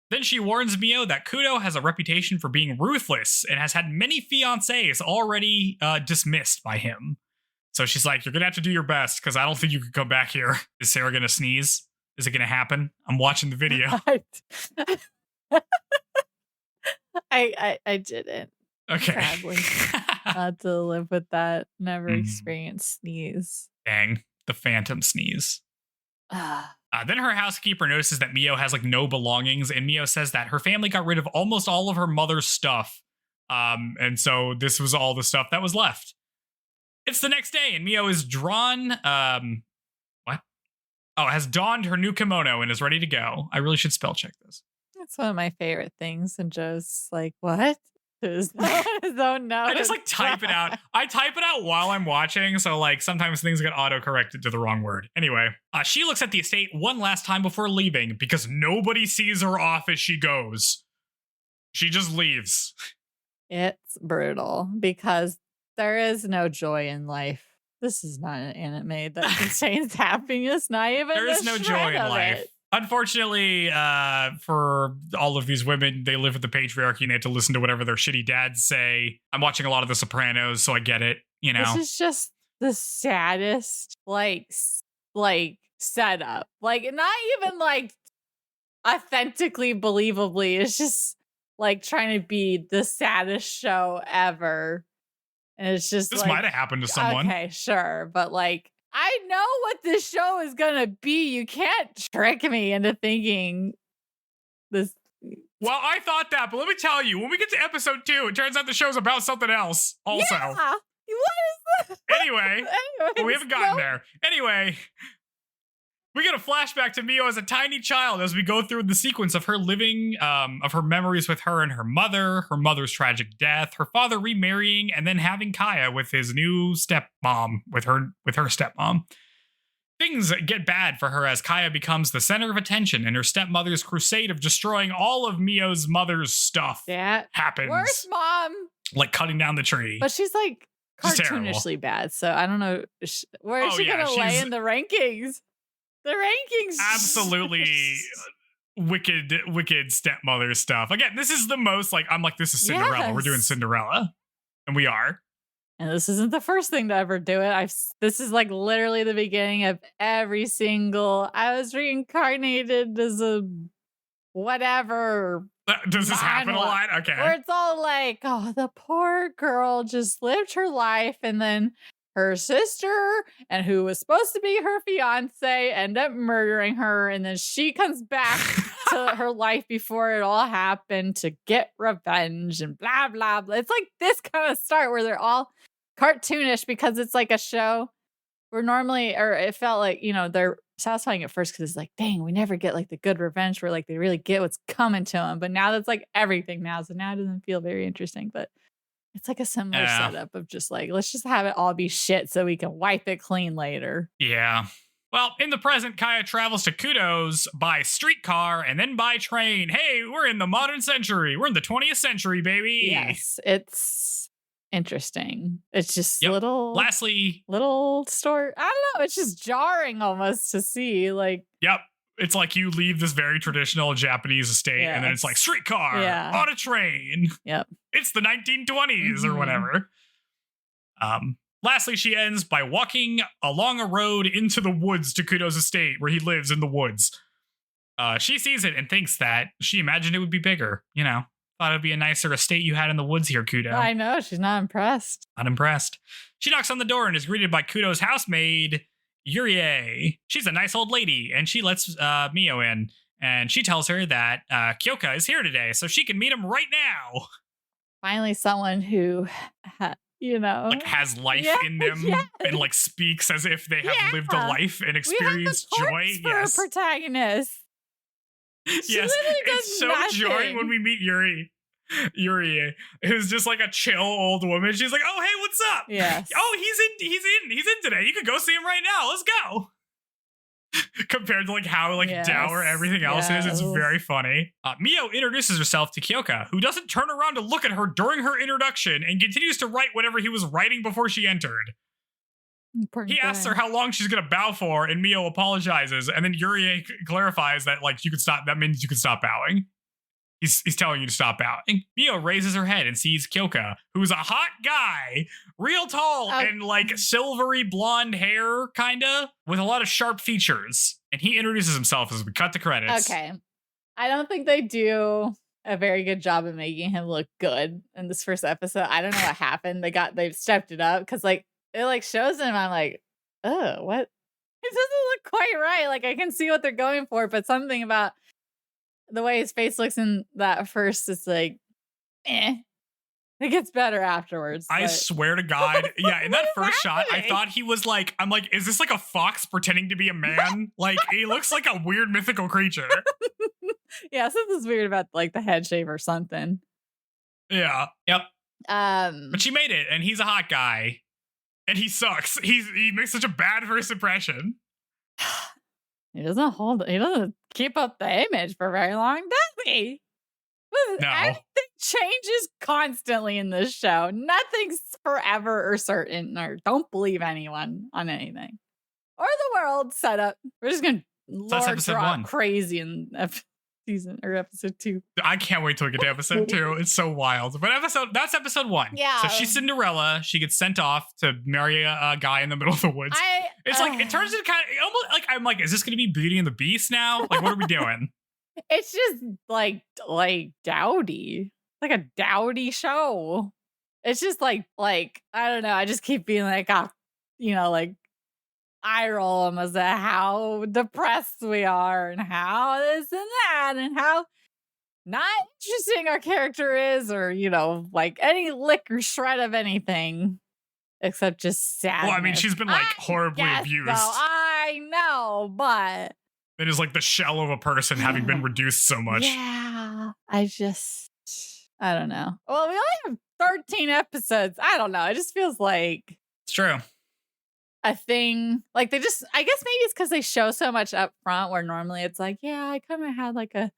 Then she warns Miyo that Kudo has a reputation for being ruthless and has had many fiancés already dismissed by him. So she's like, you're going to have to do your best because I don't think you can come back here. Is Sarah going to sneeze? Is it going to happen? I'm watching the video. I didn't. Okay. Sadly. Had to live with that. Never experienced sneeze. Dang. The phantom sneeze. Then her housekeeper notices that Miyo has like no belongings, and Miyo says that her family got rid of almost all of her mother's stuff. And so this was all the stuff that was left. It's the next day, and Miyo is has donned her new kimono and is ready to go. I really should spell check this. That's one of my favorite things. And Joe's like, what? His own notes. I just like type it out. I type it out while I'm watching, so like sometimes things get auto-corrected to the wrong word. Anyway, she looks at the estate one last time before leaving because nobody sees her off as she goes. She just leaves. It's brutal because there is no joy in life. This is not an anime that contains happiness, not even there is no joy in life. It. Unfortunately, for all of these women, they live with the patriarchy and they have to listen to whatever their shitty dads say. I'm watching a lot of The Sopranos, so I get it, you know? This is just the saddest, like setup. Like, not even, like, authentically, believably. It's just, like, trying to be the saddest show ever. And it's just this might have happened to someone. Okay, sure. But, like, I know what this show is gonna be. You can't trick me into thinking this. Well, I thought that, but let me tell you, when we get to episode 2, it turns out the show's about something else. Also, yeah. What is this? Anyway, we haven't gotten there. Anyway, we get a flashback to Miyo as a tiny child as we go through the sequence of her living, of her memories with her and her mother's tragic death, her father remarrying, and then having Kaya with his new stepmom, with her stepmom. Things get bad for her as Kaya becomes the center of attention, and her stepmother's crusade of destroying all of Miyo's mother's stuff happens. Worst mom. Like cutting down the tree. But she's like cartoonishly bad, so I don't know. Where is she going to lay in the rankings? The rankings. Absolutely wicked stepmother stuff. Again, this is the most like, I'm like, this is Cinderella. Yes. We're doing Cinderella. And we are. And this isn't the first thing to ever do it. This is like literally the beginning of every single, I was reincarnated as a whatever. Does this happen a lot? Okay. Where it's all like, oh, the poor girl just lived her life, and then her sister, and who was supposed to be her fiance, end up murdering her, and then she comes back to her life before it all happened to get revenge and blah, blah, blah. It's like this kind of start where they're all cartoonish because it's like a show where normally, or it felt like, you know, they're satisfying at first because it's like, dang, we never get like the good revenge where like they really get what's coming to them. But now that's like everything now. So now it doesn't feel very interesting, but it's like a similar setup of just like, let's just have it all be shit so we can wipe it clean later. Yeah. Well, in the present, Kaya travels to Kudo's by streetcar and then by train. Hey, we're in the modern century. We're in the 20th century, baby. Yes, it's interesting. It's just Lastly, little story. I don't know. It's just jarring almost to see like. Yep. It's like you leave this very traditional Japanese estate and then it's like streetcar on a train. Yep. It's the 1920s or whatever. Lastly, she ends by walking along a road into the woods to Kudo's estate where he lives in the woods. She sees it and thinks that she imagined it would be bigger. You know, thought it'd be a nicer estate you had in the woods here, Kudo. I know. She's not impressed. Not impressed. She knocks on the door and is greeted by Kudo's housemaid, Hurray. She's a nice old lady, and she lets Miyo in, and she tells her that Kyoka is here today, so she can meet him right now. Finally, someone who, like has life in them and like speaks as if they have lived a life and experienced joy. For a protagonist. Yes, it's so jarring when we meet Yuri, who's just like a chill old woman. She's like, "Oh, hey, what's up? Yes. Oh, he's in today. You could go see him right now. Let's go." Compared to like how dour everything else is, it's very funny. Miyo introduces herself to Kyoka, who doesn't turn around to look at her during her introduction and continues to write whatever he was writing before she entered. He asks her how long she's gonna bow for, and Miyo apologizes, and then Yuri clarifies that like you could stop. That means you could stop bowing. He's telling you to stop bowing. Miyo raises her head and sees Kyoka, who's a hot guy, real tall and like silvery blonde hair, kinda, with a lot of sharp features. And he introduces himself as we cut the credits. Okay. I don't think they do a very good job of making him look good in this first episode. I don't know what happened. They've stepped it up because like it like shows him. I'm like, oh, what? It doesn't look quite right. Like I can see what they're going for, but something about the way his face looks in that first is like, It gets better afterwards. I swear to God. Yeah, in that first shot, I thought he was like, I'm like, is this like a fox pretending to be a man? Like, he looks like a weird mythical creature. Yeah, something's weird about like the head shape or something. Yeah. Yep. But she made it, and he's a hot guy. And he sucks. He makes such a bad first impression. He doesn't keep up the image for very long, does he? No. Everything changes constantly in this show. Nothing's forever or certain, or don't believe anyone on anything. Or the world set up. We're just going to Lord drop crazy in episode 2. I can't wait till we get to episode 2. It's so wild. But that's episode 1. Yeah. So she's Cinderella. She gets sent off to marry a guy in the middle of the woods. It's like, it turns into kind of, almost like, I'm like, is this going to be Beauty and the Beast now? Like, what are we doing? It's just like dowdy. Like a dowdy show. It's just like, I don't know. I just keep being like, like eye roll them as to how depressed we are and how this and that and how not interesting our character is, or, like any lick or shred of anything except just sadness. Well, I mean, she's been like horribly abused. I know, but it is like the shell of a person having been reduced so much. Yeah. I don't know. Well, we only have 13 episodes. I don't know. It just feels like it's true. A thing. Like I guess maybe it's because they show so much up front where normally it's like, yeah, I kind of had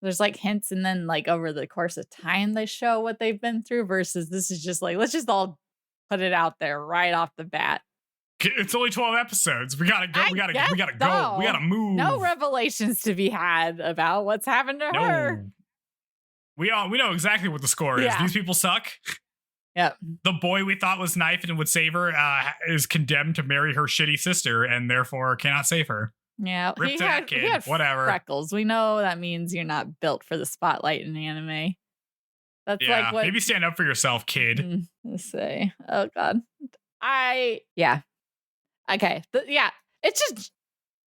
there's like hints, and then like over the course of time they show what they've been through, versus this is just like, let's just all put it out there right off the bat. It's only 12 episodes. We gotta go. We gotta go. We gotta move. No revelations to be had about what's happened to her. We know exactly what the score is. These people suck. Yep. The boy we thought was knifed and would save her is condemned to marry her shitty sister and therefore cannot save her. Yeah. Rip to that kid. He had whatever. Freckles. We know that means you're not built for the spotlight in anime. That's like what. Maybe stand up for yourself, kid. Let's say. Oh God. Okay. It's just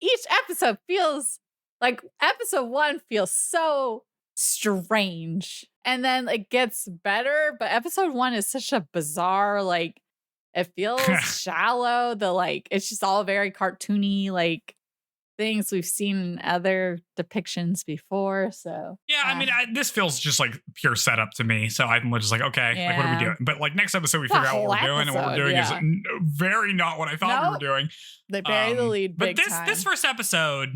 each episode feels like episode 1 feels so strange, and then it gets better, but episode 1 is such a bizarre, like it feels shallow. It's just all very cartoony, like things we've seen in other depictions before. So I mean, this feels just like pure setup to me. So I'm just like, okay, like what are we doing? But like next episode, we figure out what we're doing, and what we're doing is very not what I thought we were doing. They bury the lead. But this first episode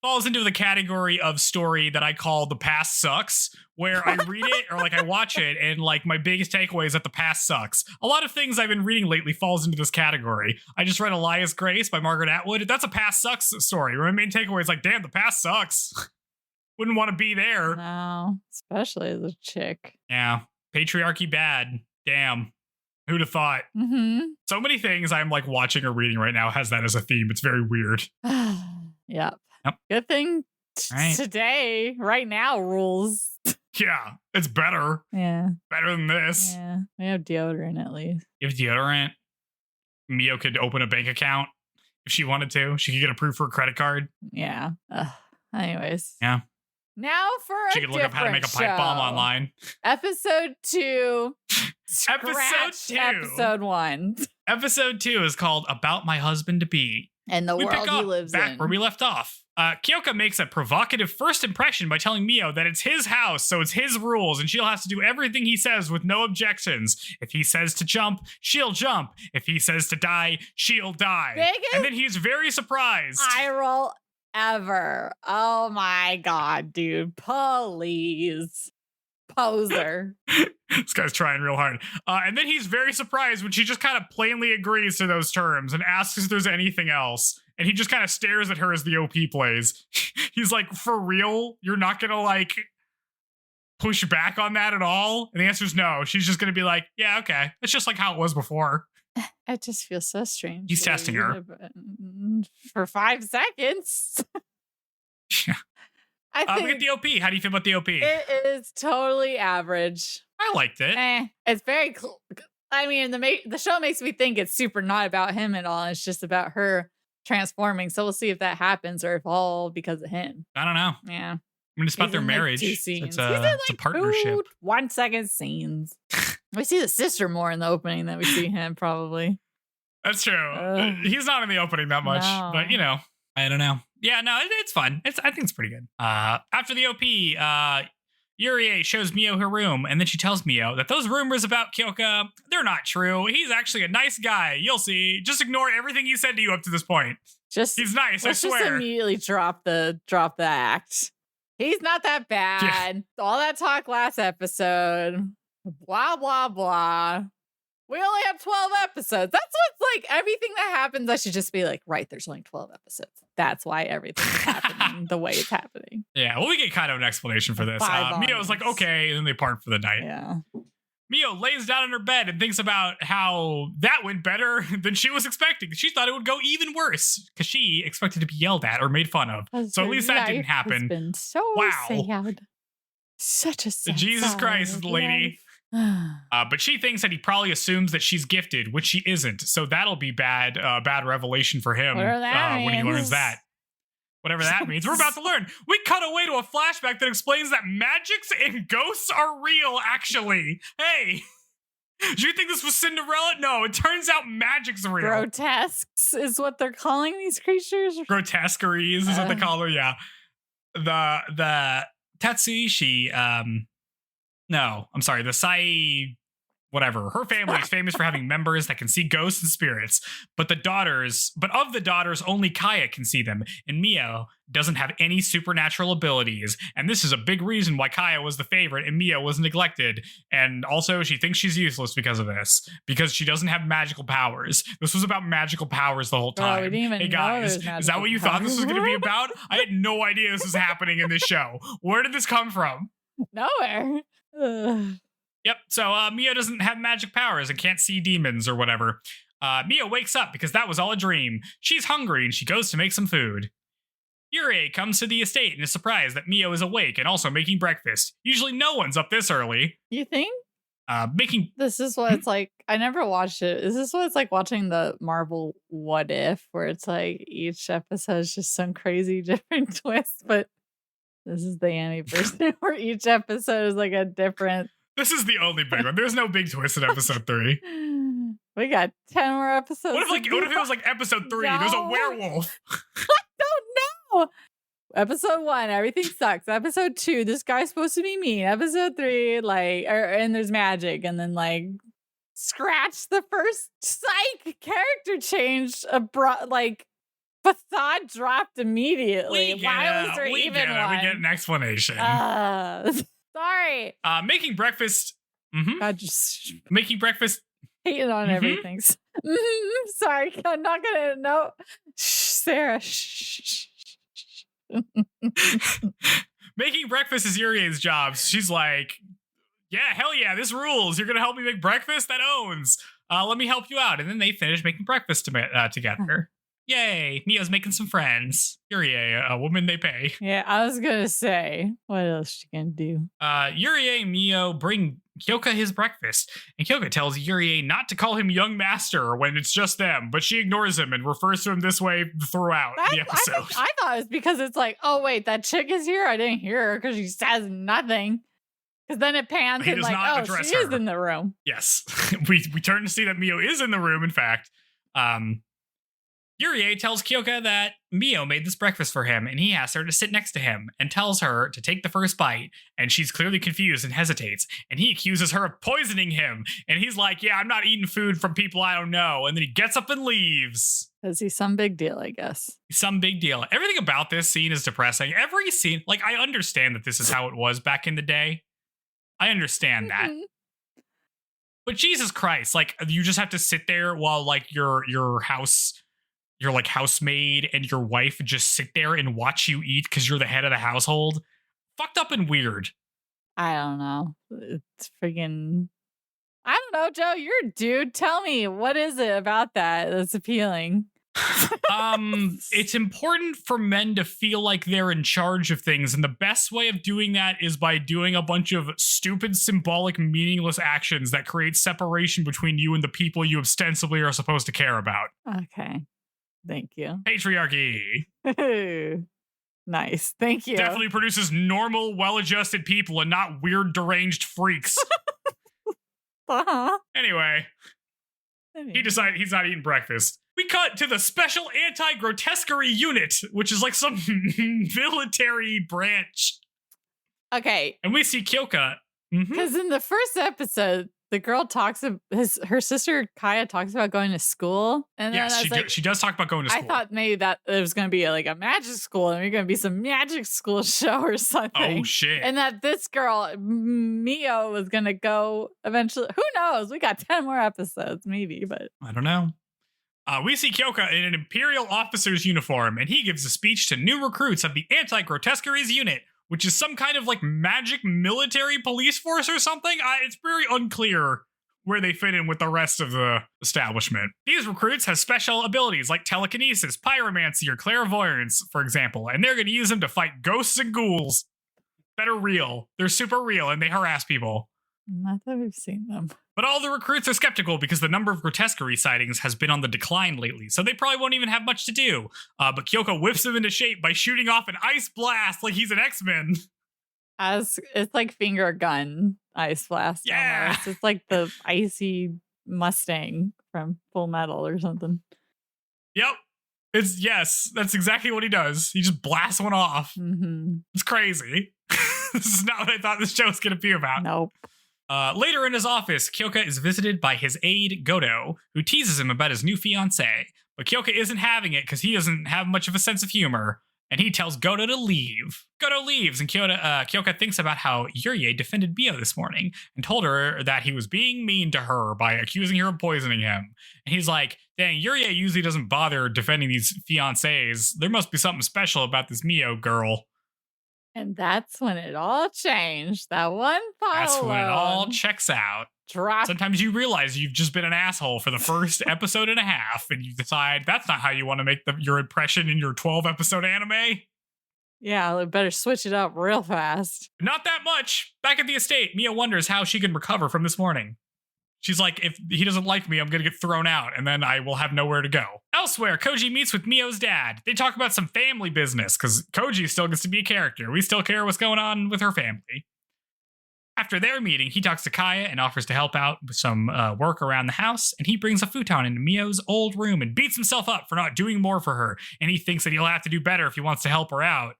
falls into the category of story that I call The Past Sucks, where I read it or like I watch it and like my biggest takeaway is that the past sucks. A lot of things I've been reading lately falls into this category. I just read Elias Grace by Margaret Atwood. That's a past sucks story where my main takeaway is like, damn, the past sucks. Wouldn't want to be there. No, especially as a chick. Yeah. Patriarchy bad. Damn. Who'd have thought? Mm-hmm. So many things I'm like watching or reading right now has that as a theme. It's very weird. Yep. Yep. Good thing Right. today, right now, rules. Yeah, it's better. Yeah. Better than this. Yeah. We have deodorant at least. You have deodorant. Miyo could open a bank account if she wanted to. She could get approved for a credit card. Yeah. Anyways. Yeah. Now for She could look up how to make a pipe bomb online. Episode 2. Episode 2. Episode 1. Episode 2 is called About My Husband to Be. And the world pick he up lives back in. where we left off. Kyoka makes a provocative first impression by telling Miyo that it's his house, so it's his rules, and she'll have to do everything he says with no objections. If he says to jump, she'll jump. If he says to die, she'll die. Biggest And then he's very surprised. eye roll ever. Oh my god, dude. Please. Poser. This guy's trying real hard. And then he's very surprised when she just kind of plainly agrees to those terms and asks if there's anything else. And he just kind of stares at her as the OP plays. He's like, for real? You're not going to like push back on that at all? And the answer is no. She's just going to be like, yeah, okay. It's just like how it was before. It just feels so strange. He's testing her. For 5 seconds. Yeah. I think Look at the OP. How do you feel about the OP? it is totally average. I liked it. It's very I mean, the show makes me think it's super not about him at all. It's just about her transforming. So we'll see if that happens or if all because of him. I don't know. Yeah. I mean, it's about He's their in, like, marriage. 2 scenes. It's He's in, like, a partnership. 2 1-second scenes. We see the sister more in the opening than we see him, probably. That's true. He's not in the opening that much, No. but you know, I don't know. Yeah, no, it's fun. I think it's pretty good. After the OP, Hurray shows Miyo her room, and then she tells Miyo that those rumors about Kyoka, they're not true. He's actually a nice guy. You'll see. Just ignore everything he said to you up to this point. He's nice, I swear. Just immediately drop the act. He's not that bad. Yeah. All that talk last episode. Blah, blah, blah. We only have 12 episodes. That's what's like everything that happens. I should just be like, right, there's only 12 episodes. That's why everything is happening the way it's happening. Yeah, well, we get kind of an explanation for this. Miyo's like, okay, and then they part for the night. Yeah. Miyo lays down in her bed and thinks about how that went better than she was expecting. She thought it would go even worse because she expected to be yelled at or made fun of. So at least that didn't happen. It's been so sad. Such a sad Jesus Christ, lady. But she thinks that he probably assumes that she's gifted, which she isn't. So that'll be bad revelation for him when he learns that. Whatever that means. We're about to learn. We cut away to a flashback that explains that magics and ghosts are real, actually. Hey, do you think this was Cinderella? No, it turns out magic's real. Grotesques is what they're calling these creatures. Grotesqueries is what they call them, yeah. The Tetsu, the Sai, whatever. Her family is famous for having members that can see ghosts and spirits, but of the daughters, only Kaya can see them, and Miyo doesn't have any supernatural abilities, and this is a big reason why Kaya was the favorite and Miyo was neglected, and also she thinks she's useless because of this, because she doesn't have magical powers. This was about magical powers the whole time. We didn't even hey guys, is that what you thought this was going to be about? I had no idea this was happening in this show. Where did this come from? Nowhere. Yep, so Miyo doesn't have magic powers and can't see demons or whatever. Miyo wakes up because that was all a dream. She's hungry and she goes to make some food. Hurray comes to the estate and is surprised that Miyo is awake and also making breakfast. Usually no one's up this early. You think? This is what it's like. I never watched it. Is this what it's like watching the Marvel What If, where it's like each episode is just some crazy different twist, but this is the Annie version where each episode is like a different. This is the only big one. There's no big twist in episode 3. We got 10 more episodes. What if it was like episode 3? No. There's a werewolf. I don't know. Episode 1, everything sucks. Episode 2, this guy's supposed to be mean. Episode 3, and there's magic. And then scratch the first psych character change facade dropped immediately. Why was there even one? We get an explanation. Sorry. Making breakfast. Mm-hmm. God, just making breakfast. Hating on everything. Sorry, I'm not gonna. No, Sarah. Making breakfast is Urie's job. She's like, yeah, hell yeah, this rules. You're gonna help me make breakfast? That owns. Let me help you out. And then they finish making breakfast together. Yay, Miyo's making some friends. Yurie, a woman they pay. Yeah, I was gonna say, what else she gonna do? Yurie and Miyo bring Kyoka his breakfast, and Kyoka tells Yurie not to call him young master when it's just them, but she ignores him and refers to him this way throughout the episode. I thought it was because it's like, oh wait, that chick is here? I didn't hear her because she says nothing. Because then it pans and like, oh, she is in the room. Yes. we turn to see that Miyo is in the room, in fact. Yurie tells Kyoka that Miyo made this breakfast for him, and he asks her to sit next to him and tells her to take the first bite, and she's clearly confused and hesitates, and he accuses her of poisoning him, and he's like, yeah, I'm not eating food from people I don't know, and then he gets up and leaves. Is he some big deal, I guess? Some big deal. Everything about this scene is depressing. Every scene, like, I understand that this is how it was back in the day. I understand that. But Jesus Christ, like, you just have to sit there while, like, your like housemaid and your wife just sit there and watch you eat because you're the head of the household. Fucked up and weird. I don't know. It's freaking... I don't know, Joe. You're a dude. Tell me, what is it about that that's appealing? It's important for men to feel like they're in charge of things, and the best way of doing that is by doing a bunch of stupid, symbolic, meaningless actions that create separation between you and the people you ostensibly are supposed to care about. Okay. Thank you. Patriarchy. Nice. Thank you. Definitely produces normal, well-adjusted people and not weird, deranged freaks. Anyway, he decided he's not eating breakfast. We cut to the Special Anti-Grotesquerie Unit, which is like some military branch. Okay. And we see Kyoka. Because in the first episode, the girl talks about her sister Kaya talks about going to school. And then she does talk about going to school. I thought maybe that it was going to be like a magic school and we're going to be some magic school show or something. Oh, shit. And that this girl, Miyo, was going to go eventually. Who knows? We got 10 more episodes, maybe, but I don't know. We see Kyoka in an Imperial officer's uniform, and he gives a speech to new recruits of the Anti-Grotesqueries Unit, which is some kind of like magic military police force or something. It's very unclear where they fit in with the rest of the establishment. These recruits have special abilities like telekinesis, pyromancy, or clairvoyance, for example, and they're going to use them to fight ghosts and ghouls that are real. They're super real, and they harass people. Not that we've seen them. But all the recruits are skeptical because the number of grotesquerie sightings has been on the decline lately, so they probably won't even have much to do. But Kyoka whips him into shape by shooting off an ice blast like he's an X-Men. It's like finger gun ice blast. Yeah. Almost. It's like the icy Mustang from Full Metal or something. Yep. Yes, that's exactly what he does. He just blasts one off. Mm-hmm. It's crazy. This is not what I thought this show was going to be about. Nope. Later in his office, Kyoka is visited by his aide, Godo, who teases him about his new fiancée. But Kyoka isn't having it because he doesn't have much of a sense of humor, and he tells Godo to leave. Godo leaves, and Kyoka thinks about how Yurie defended Miyo this morning and told her that he was being mean to her by accusing her of poisoning him. And he's like, dang, Yurie usually doesn't bother defending these fiancés. There must be something special about this Miyo girl. And that's when it all changed. That one thought That's when it all checks out. Sometimes you realize you've just been an asshole for the first episode and a half, and you decide that's not how you want to make your impression in your 12-episode anime. Yeah, I better switch it up real fast. Not that much. Back at the estate, Miyo wonders how she can recover from this morning. She's like, if he doesn't like me, I'm going to get thrown out, and then I will have nowhere to go. Elsewhere, Koji meets with Miyo's dad. They talk about some family business, because Koji still gets to be a character. We still care what's going on with her family. After their meeting, he talks to Kaya and offers to help out with some work around the house, and he brings a futon into Miyo's old room and beats himself up for not doing more for her, and he thinks that he'll have to do better if he wants to help her out.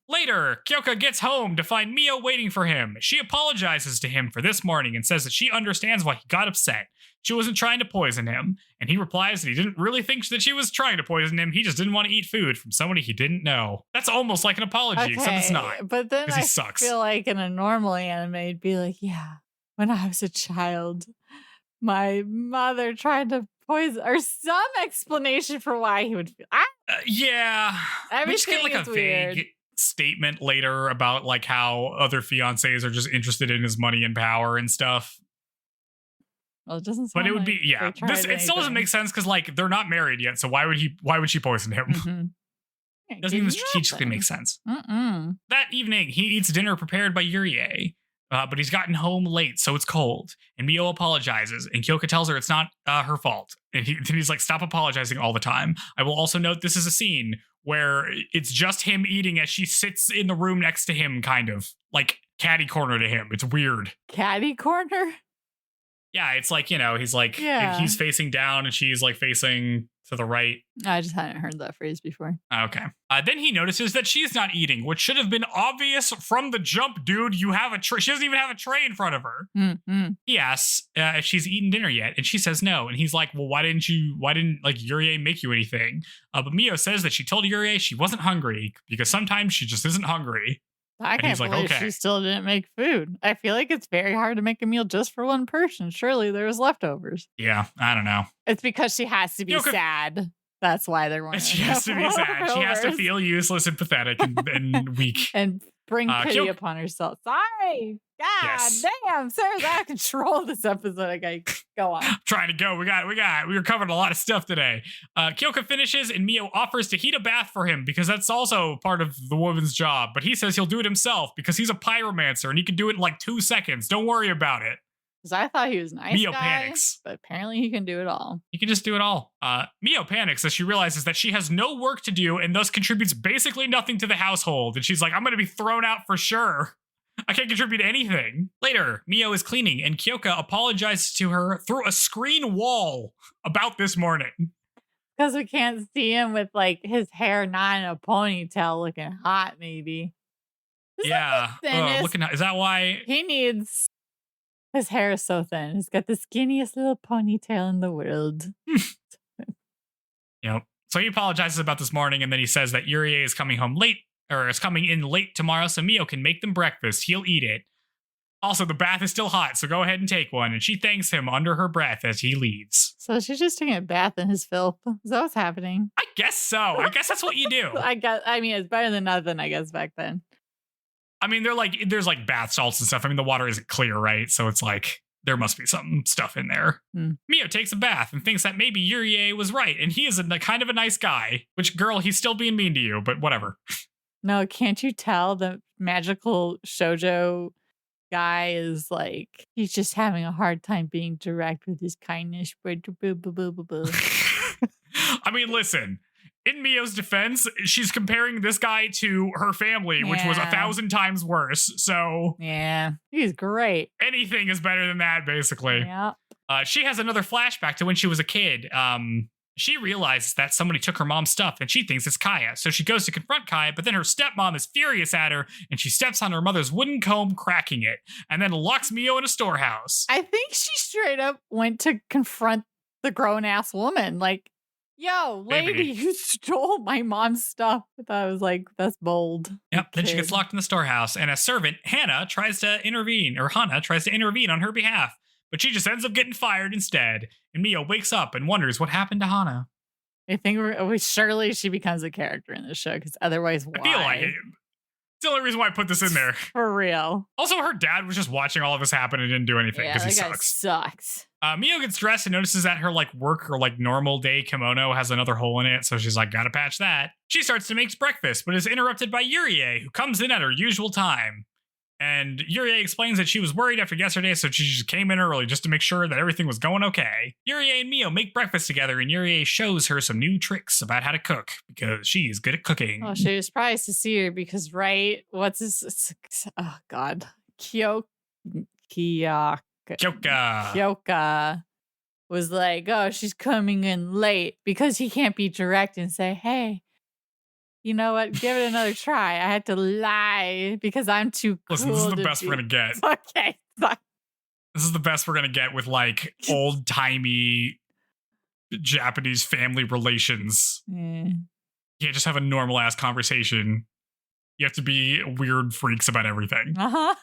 Later, Kyoka gets home to find Miyo waiting for him. She apologizes to him for this morning and says that she understands why he got upset. She wasn't trying to poison him, and he replies that he didn't really think that she was trying to poison him. He just didn't want to eat food from somebody he didn't know. That's almost like an apology, except it's not. But then he I sucks. feel like in a normal anime, it'd be like, yeah, when I was a child, my mother tried to poison, or some explanation for why he would feel. Yeah. We just get like a vague statement later about like how other fiancés are just interested in his money and power and stuff. Well, it doesn't. But it would be it still doesn't make sense because like they're not married yet. So why would she poison him? Mm-hmm. Doesn't even strategically make sense. That evening, he eats dinner prepared by Hurray. But he's gotten home late, so it's cold. And Miyo apologizes, and Kyoka tells her it's not her fault. And he's like, stop apologizing all the time. I will also note this is a scene where it's just him eating as she sits in the room next to him, kind of like catty corner to him. It's weird. Catty corner? Yeah, it's like, he's like, he's facing down and she's like facing to the right. I just hadn't heard that phrase before. Okay. Then he notices that she's not eating, which should have been obvious from the jump, dude. You have a tray. She doesn't even have a tray in front of her. He asks if she's eaten dinner yet, and she says no. And he's like, well, why didn't like Hurray make you anything? But Miyo says that she told Hurray she wasn't hungry because sometimes she just isn't hungry. I can't believe she still didn't make food. I feel like it's very hard to make a meal just for one person. Surely there was leftovers. Yeah, I don't know. It's because she has to be sad. That's why they're going. She has to be sad. She has to feel useless and pathetic and weak. And bring pity upon herself. Sorry. God damn. Sarah's out of control this episode. I gotta go on. Trying to go. We were covering a lot of stuff today. Kyoka finishes and Miyo offers to heat a bath for him because that's also part of the woman's job. But he says he'll do it himself because he's a pyromancer and he can do it in like 2 seconds. Don't worry about it. Because I thought he was nice. Miyo panics. But apparently he can do it all. He can just do it all. Miyo panics as she realizes that she has no work to do and thus contributes basically nothing to the household. And she's like, I'm going to be thrown out for sure. I can't contribute anything. Later, Miyo is cleaning and Kyoka apologizes to her through a screen wall about this morning. Because we can't see him with like his hair not in a ponytail looking hot, maybe. Looking hot. Is that why? He needs... His hair is so thin. He's got the skinniest little ponytail in the world. Yep. So he apologizes about this morning, and then he says that Hurray is coming home late, or is coming in late tomorrow, so Miyo can make them breakfast. He'll eat it. Also, the bath is still hot, so go ahead and take one. And she thanks him under her breath as he leaves. So she's just taking a bath in his filth. Is that what's happening? I guess so. I guess that's what you do. I mean, it's better than nothing, I guess, back then. I mean, there's like bath salts and stuff. I mean, the water isn't clear, right? So it's like, there must be some stuff in there. Miyo takes a bath and thinks that maybe Hurray was right. And he is a kind of a nice guy. Which, girl, he's still being mean to you, but whatever. No, can't you tell the magical shoujo guy is like, he's just having a hard time being direct with his kindness. I mean, listen. In Miyo's defense, she's comparing this guy to her family, which was 1,000 times worse. So yeah, he's great. Anything is better than that, basically. Yeah. She has another flashback to when she was a kid. She realizes that somebody took her mom's stuff, and she thinks it's Kaya. So she goes to confront Kaya, but then her stepmom is furious at her, and she steps on her mother's wooden comb, cracking it, and then locks Miyo in a storehouse. I think she straight up went to confront the grown-ass woman, like, yo, lady, you stole my mom's stuff. I thought I was like, that's bold. Yep. Then she gets locked in the storehouse, and a servant, Hana, tries to intervene on her behalf, but she just ends up getting fired instead. And Miyo wakes up and wonders what happened to Hana. I think surely she becomes a character in the show, because otherwise, why? I feel like it. It's the only reason why I put this in there. For real. Also, her dad was just watching all of this happen and didn't do anything because he sucks. Miyo gets dressed and notices that her like work or like normal day kimono has another hole in it. So she's like, gotta patch that. She starts to make breakfast, but is interrupted by Hurray, who comes in at her usual time. And Hurray explains that she was worried after yesterday, so she just came in early just to make sure that everything was going okay. Hurray and Miyo make breakfast together, and Hurray shows her some new tricks about how to cook, because she's good at cooking. Oh, she was surprised to see her, because, right, what's this? Oh, God. Kyoka was like, oh, she's coming in late, because he can't be direct and say, hey, you know what? Give it another try. I had to lie because I'm too cool. Listen, this is the best we're going to get. Okay. This is the best we're going to get with like old-timey Japanese family relations. You can't just have a normal-ass conversation. You have to be weird freaks about everything. Uh-huh.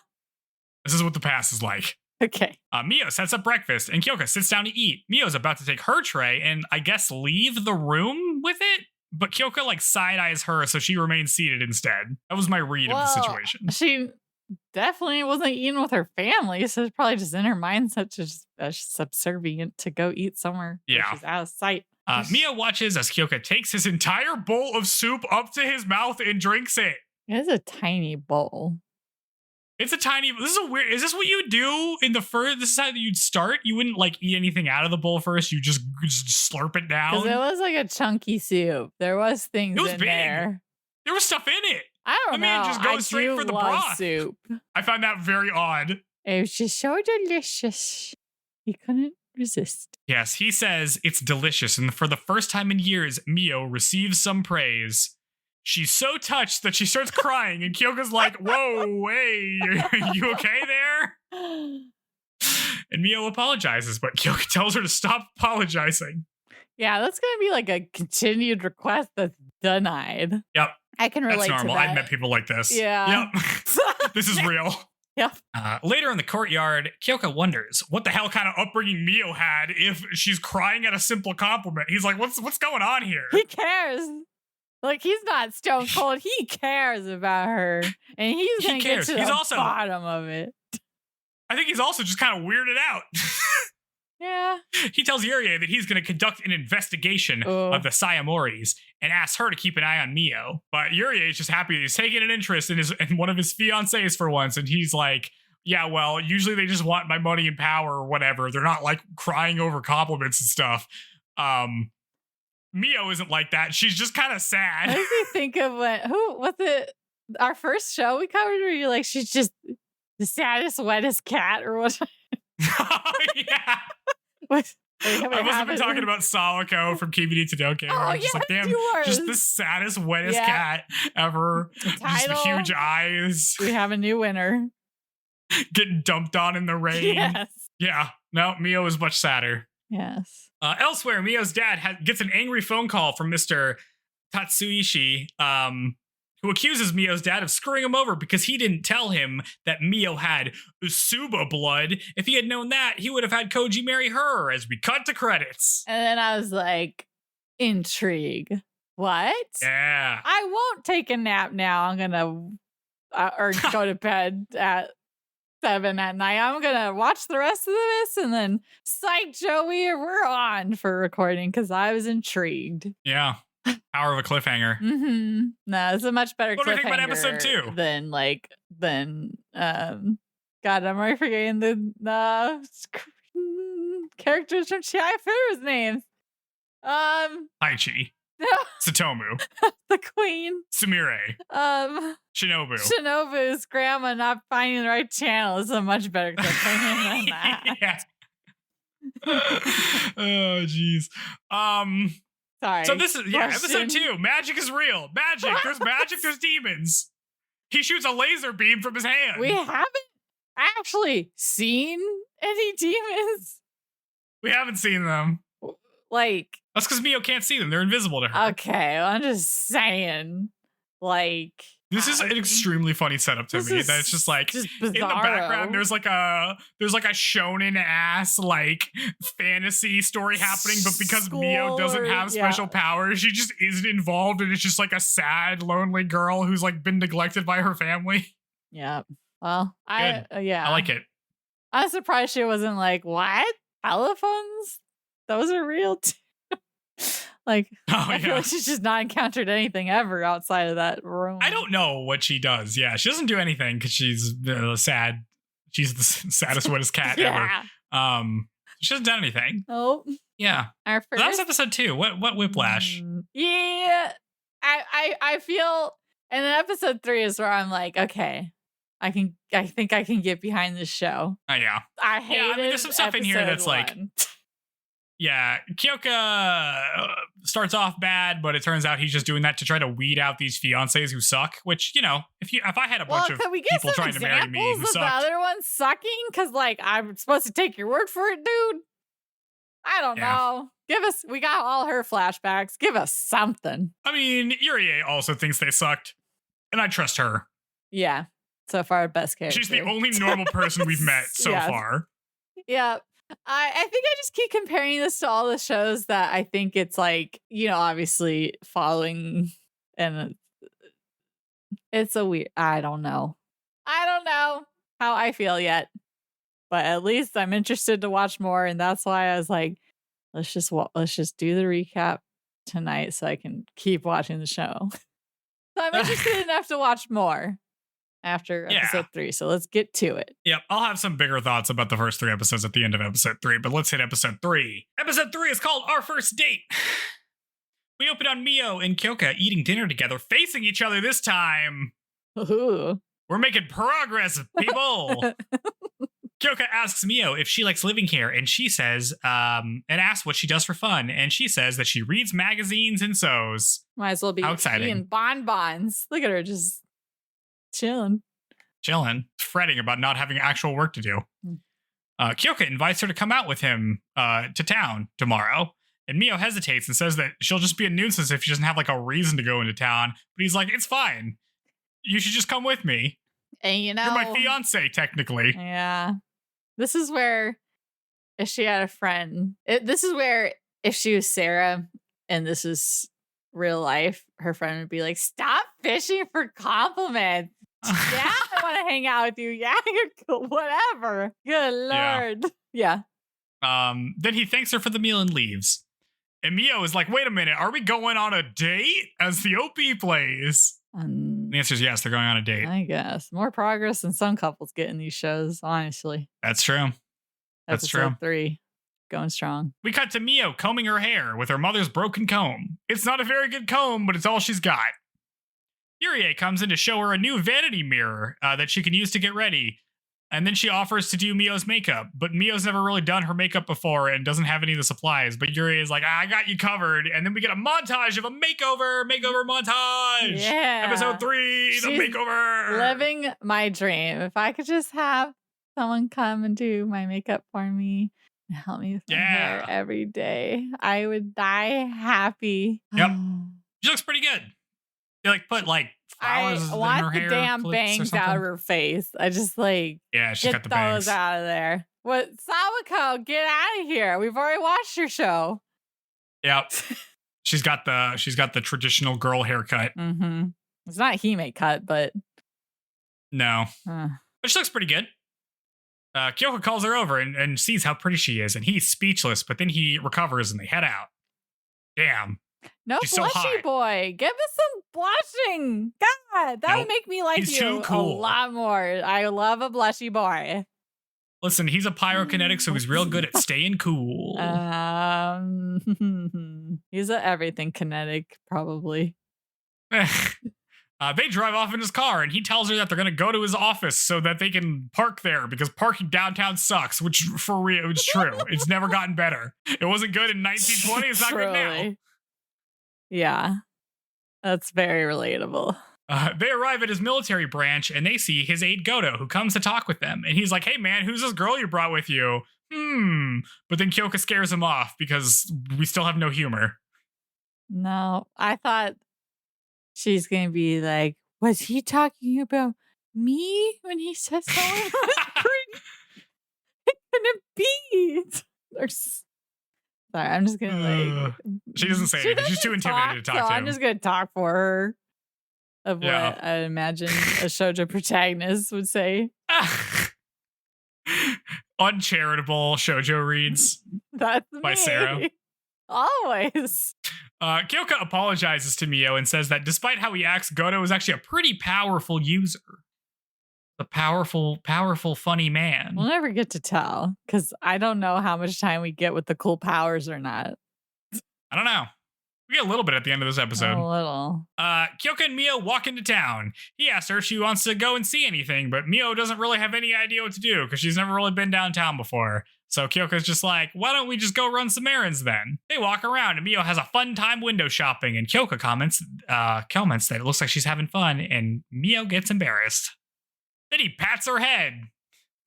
This is what the past is like. Okay. Miyo sets up breakfast and Kyoka sits down to eat. Miyo's about to take her tray and I guess leave the room with it. But Kyoka like side-eyes her, so she remains seated instead. That was my read of the situation. She definitely wasn't eating with her family, so it's probably just in her mindset just subservient to go eat somewhere. Yeah. She's out of sight. Miyo watches as Kyoka takes his entire bowl of soup up to his mouth and drinks it. It is a tiny bowl. It's a tiny. This is a weird. Is this what you do in the first? This is how you'd start. You wouldn't like eat anything out of the bowl first. You just slurp it down. Because it was like a chunky soup. There was things in big. there. There was stuff in it. I don't know. Just go straight for the broth. Soup. I found that very odd. It was just so delicious. He couldn't resist. Yes, he says it's delicious, and for the first time in years, Miyo receives some praise. She's so touched that she starts crying, and Kyoka's like, whoa, hey, are you okay there? And Miyo apologizes, but Kyoka tells her to stop apologizing. Yeah, that's going to be like a continued request that's denied. Yep. I can relate to that. That's normal. I've met people like this. Yeah. Yep. This is real. Yep. Later in the courtyard, Kyoka wonders what the hell kind of upbringing Miyo had if she's crying at a simple compliment. He's like, what's going on here? He cares. Like, he's not stone cold. He cares about her. And he's going to get to the bottom of it. I think he's also just kind of weirded out. Yeah. He tells Yurie that he's going to conduct an investigation of the Sayamoris and asks her to keep an eye on Miyo. But Yurie is just happy he's taking an interest in one of his fiancés for once. And he's like, yeah, well, usually they just want my money and power or whatever. They're not like crying over compliments and stuff. Miyo isn't like that. She's just kind of sad. What does he think of our first show we covered where you're like, she's just the saddest, wettest cat or what? Yeah. I must have been talking about Sawako from KBD Todoke. Oh, just like, damn, just the saddest, wettest cat ever. Just the huge eyes. We have a new winner. Getting dumped on in the rain. Yes. Yeah. No, Miyo is much sadder. Yes. Elsewhere, Miyo's dad gets an angry phone call from Mr. Tatsuishi, who accuses Miyo's dad of screwing him over because he didn't tell him that Miyo had Usuba blood. If he had known that, he would have had Koji marry her, as we cut to credits. And then I was like, intrigue. What? Yeah. I won't take a nap now. I'm going to, or go to bed at 7 at night. I'm going to watch the rest of this and then psych Joey, we're on for recording because I was intrigued. Yeah. Power of a cliffhanger. Mm-hmm. No, it's a much better cliffhanger. What do you think about episode 2? God, I'm already forgetting the characters from Chihifuru's names. Aichi. Satomu. The queen. Sumire. Shinobu. Shinobu's grandma not finding the right channel is a much better cliffhanger than that. Yeah. Oh, jeez. Sorry. So this is, episode 2. Magic is real. Magic. There's magic. There's demons. He shoots a laser beam from his hand. We haven't actually seen any demons. We haven't seen them. Like. That's because Miyo can't see them. They're invisible to her. Okay. Well, I'm just saying. Like. This is an extremely funny setup to me. That it's just like in the background, there's like a shonen ass like fantasy story happening, but because Miyo doesn't have special powers, she just isn't involved, and it's just like a sad, lonely girl who's like been neglected by her family. Yeah. Well, I like it. I'm surprised she wasn't like, what? Telephones? Those are real too. Like, I feel like she's just not encountered anything ever outside of that room. I don't know what she does. Yeah, she doesn't do anything because she's sad. She's the saddest, wettest cat ever. She hasn't done anything. Oh. Yeah. Our first. That was episode 2. What whiplash? Yeah. I feel, and then episode 3 is where I'm like, okay, I think I can get behind this show. Oh, yeah. I mean, there's some stuff in here that's 1. like, Yeah, Kyoka starts off bad, but it turns out he's just doing that to try to weed out these fiancés who suck. Which, you know, if I had a bunch of people trying to marry me who of sucked, the other ones sucking, because like I'm supposed to take your word for it, dude. I don't know. We got all her flashbacks. Give us something. I mean, Hurray also thinks they sucked, and I trust her. Yeah, so far best character. She's the only normal person we've met so far. Yeah. I think I just keep comparing this to all the shows that I think it's like, you know, obviously following, and it's a weird, I don't know how I feel yet, but at least I'm interested to watch more. And that's why I was like, let's just do the recap tonight so I can keep watching the show. So I'm interested enough to watch more after episode 3. So let's get to it. Yep, I'll have some bigger thoughts about the first 3 episodes at the end of episode 3, but let's hit episode 3. Episode 3 is called Our First Date. We open on Miyo and Kyoka eating dinner together, facing each other this time. Ooh. We're making progress, people. Kyoka asks Miyo if she likes living here, and she says, and asks what she does for fun, and she says that she reads magazines and sews. Might as well be eating bonbons. Look at her just chilling, fretting about not having actual work to do. Kyoka invites her to come out with him to town tomorrow, and Miyo hesitates and says that she'll just be a nuisance if she doesn't have like a reason to go into town. But he's like, it's fine. You should just come with me. And you know, you're my fiance, technically. Yeah. This is where, if she had a friend, this is where if she was Sarah and this is real life, her friend would be like, stop fishing for compliments. Yeah, I want to hang out with you. Yeah, you're cool. Whatever. Good Lord. Yeah. Then he thanks her for the meal and leaves. And Miyo is like, wait a minute, are we going on a date? As the OP plays. The answer is yes, they're going on a date. I guess. More progress than some couples get in these shows, honestly. That's true. That's Episode 3. Going strong. We cut to Miyo combing her hair with her mother's broken comb. It's not a very good comb, but it's all she's got. Hurray comes in to show her a new vanity mirror that she can use to get ready. And then she offers to do Miyo's makeup. But Miyo's never really done her makeup before and doesn't have any of the supplies. But Hurray is like, I got you covered. And then we get a montage of a makeover montage. Yeah. Episode 3, the makeover. Living my dream. If I could just have someone come and do my makeup for me and help me with my hair every day, I would die happy. Yep. She looks pretty good. You like put like flowers in her hair. I want the damn bangs out of her face. I just like she got the bangs. Get those out of there. What, Sawako, get out of here. We've already watched your show. Yep. she's got the traditional girl haircut. Mm-hmm. It's not Hime cut, but no. But she looks pretty good. Kyoka calls her over and sees how pretty she is, and he's speechless, but then he recovers and they head out. Damn. No she's blushy so boy. Give us some blushing. God, that would make me like he's you too cool. a lot more. I love a blushy boy. Listen, he's a pyrokinetic, so he's real good at staying cool. He's a everything kinetic, probably. They drive off in his car, and he tells her that they're going to go to his office so that they can park there because parking downtown sucks, which for real, it's true. It's never gotten better. It wasn't good in 1920. It's not good now. Yeah, that's very relatable. They arrive at his military branch, and they see his aide Goto, who comes to talk with them. And he's like, hey, man, who's this girl you brought with you? But then Kyoka scares him off because we still have no humor. No, I thought she's going to be like, was he talking about me when he said someone was pretty? It couldn't be. Sorry, I'm just going to like... She doesn't say anything. She's too intimidated to talk to him. I'm just going to talk for her of what I imagine a shoujo protagonist would say. Uncharitable shoujo reads. That's by me. Sarah. Always. Kyoka apologizes to Miyo and says that despite how he acts, Goto is actually a pretty powerful user. A powerful, funny man. We'll never get to tell because I don't know how much time we get with the cool powers or not. I don't know. We get a little bit at the end of this episode. A little. Kyoka and Miyo walk into town. He asks her if she wants to go and see anything, but Miyo doesn't really have any idea what to do because she's never really been downtown before. So Kyoko's just like, why don't we just go run some errands then? They walk around and Miyo has a fun time window shopping, and Kyoko comments that it looks like she's having fun, and Miyo gets embarrassed. Then he pats her head.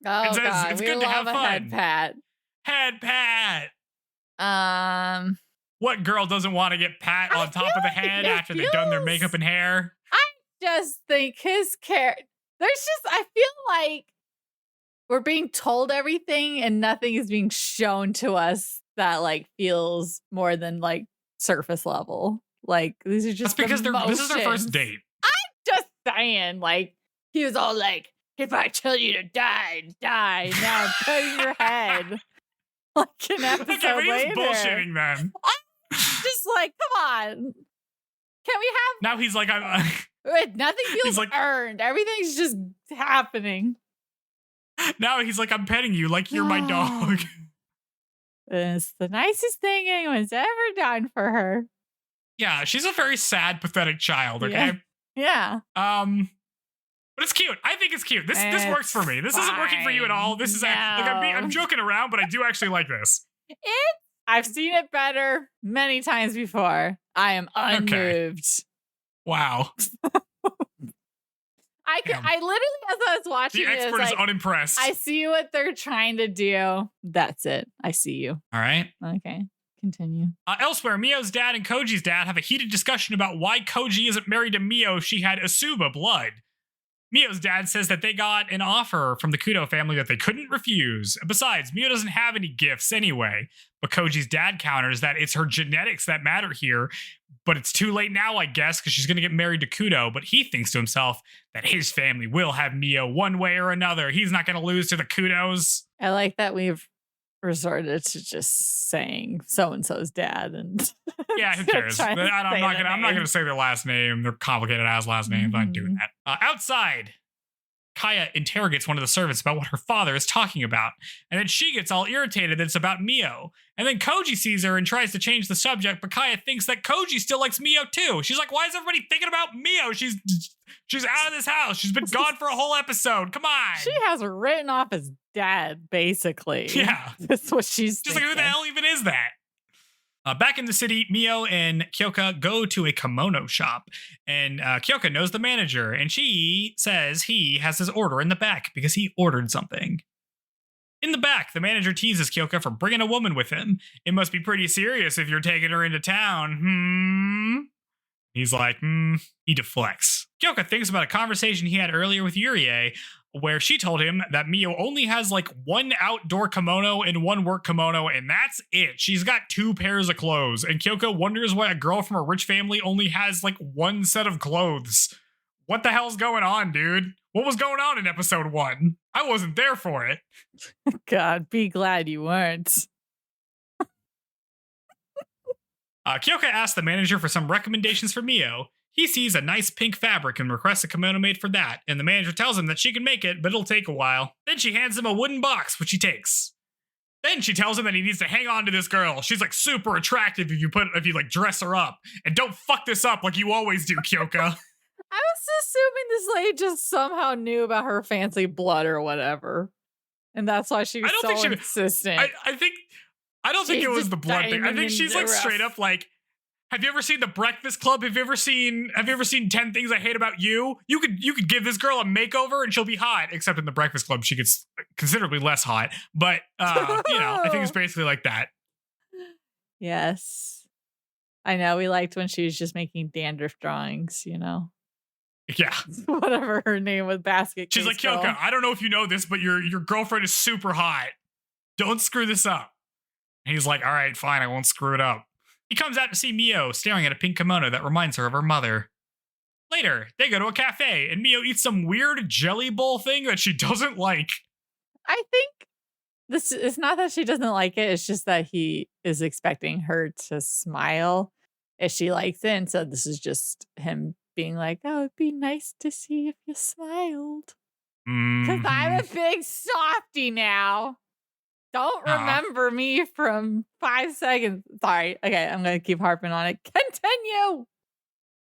Oh, and says, God, it's we good to love have a fun. head pat. Head pat. Um, What girl doesn't want to get pat on top of the head after they've done their makeup and hair? I just think his character, I feel like we're being told everything and nothing is being shown to us that like feels more than like surface level. Like these are just That's because this is their first date. I'm just saying, like, he was all like, if I tell you to die, die. Now I'm cutting your head. Like an episode Okay, but he was later. bullshitting then. Just like, come on. Can we have... Now he's like, Nothing feels like, earned. Everything's just happening. Now he's like, I'm petting you like you're my dog. It's the nicest thing anyone's ever done for her. Yeah, she's a very sad, pathetic child, okay? Yeah. But it's cute. I think it's cute. This works for me. This isn't working for you at all. This is I'm joking around, but I do actually like this. I've seen it better many times before. I am unmoved. Okay. Wow. I literally, as I was watching, the expert is unimpressed. I see what they're trying to do. That's it. I see you. All right. Okay. Continue. Elsewhere, Miyo's dad and Koji's dad have a heated discussion about why Koji isn't married to Miyo if she had Asuba blood. Miyo's dad says that they got an offer from the Kudo family that they couldn't refuse. Besides, Miyo doesn't have any gifts anyway. But Koji's dad counters that it's her genetics that matter here. But it's too late now, I guess, because she's going to get married to Kudo. But he thinks to himself that his family will have Miyo one way or another. He's not going to lose to the Kudos. I like that we've resorted to just saying so-and-so's dad. And yeah, who cares? I'm not going to say their last name. They're complicated ass last names. I'm doing that. Outside, Kaya interrogates one of the servants about what her father is talking about. And then she gets all irritated that it's about Miyo. And then Koji sees her and tries to change the subject, but Kaya thinks that Koji still likes Miyo too. She's like, why is everybody thinking about Miyo? She's out of this house. She's been gone for a whole episode. Come on. She has her written off as dad, basically. Yeah. That's what she's just like, who the hell even is that? Back in the city, Miyo and Kyoka go to a kimono shop, and Kyoka knows the manager, and she says he has his order in the back because he ordered something. In the back, the manager teases Kyoka for bringing a woman with him. It must be pretty serious if you're taking her into town. He's like, he deflects. Kyoka thinks about a conversation he had earlier with Yurie, where she told him that Miyo only has like one outdoor kimono and one work kimono, and that's it. She's got 2 pairs of clothes, and Kyoko wonders why a girl from a rich family only has like 1 set of clothes. What the hell's going on, dude? What was going on in episode 1? I wasn't there for it. God, be glad you weren't. Kyoka asks the manager for some recommendations for Miyo. He sees a nice pink fabric and requests a kimono made for that, and the manager tells him that she can make it, but it'll take a while. Then she hands him a wooden box, which he takes. Then she tells him that he needs to hang on to this girl. She's like super attractive if you like dress her up. And don't fuck this up like you always do, Kyoka. I was assuming this lady just somehow knew about her fancy blood or whatever. And that's why she was so insistent. I don't think it was the blood thing. I think she's like straight up like, have you ever seen The Breakfast Club? Have you ever seen 10 Things I Hate About You? You could give this girl a makeover and she'll be hot. Except in The Breakfast Club, she gets considerably less hot. But I think it's basically like that. Yes. I know we liked when she was just making dandruff drawings, Yeah. Whatever her name was, basket. She's like, Kyoka, I don't know if you know this, but your girlfriend is super hot. Don't screw this up. And he's like, all right, fine, I won't screw it up. He comes out to see Miyo staring at a pink kimono that reminds her of her mother. Later, they go to a cafe, and Miyo eats some weird jelly bowl thing that she doesn't like. I think this is not that she doesn't like it, it's just that he is expecting her to smile if she likes it, and so this is just him being like, oh, it'd be nice to see if you smiled. Because I'm a big softie now. Don't remember me from 5 seconds. Sorry. Okay, I'm going to keep harping on it. Continue.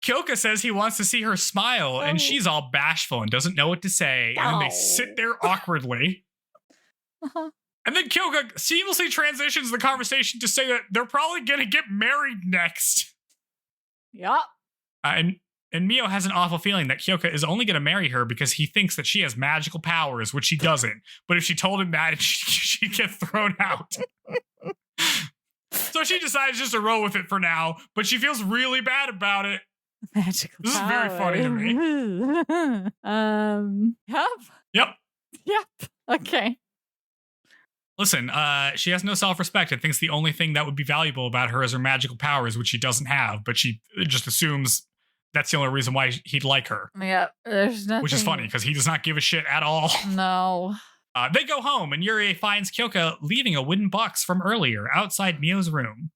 Kyoka says he wants to see her smile, and she's all bashful and doesn't know what to say. And then they sit there awkwardly. And then Kyoka seamlessly transitions the conversation to say that they're probably going to get married next. Yup. And Miyo has an awful feeling that Kyoka is only going to marry her because he thinks that she has magical powers, which she doesn't. But if she told him that, she'd get thrown out. So she decides just to roll with it for now, but she feels really bad about it. Magical This powers. is very funny to me. Yep. Okay. Listen, she has no self-respect and thinks the only thing that would be valuable about her is her magical powers, which she doesn't have, but she just assumes that's the only reason why he'd like her. Yeah, there's nothing. Which is funny, because he does not give a shit at all. No. They go home, and Yuri finds Kyoka leaving a wooden box from earlier outside Miyo's room.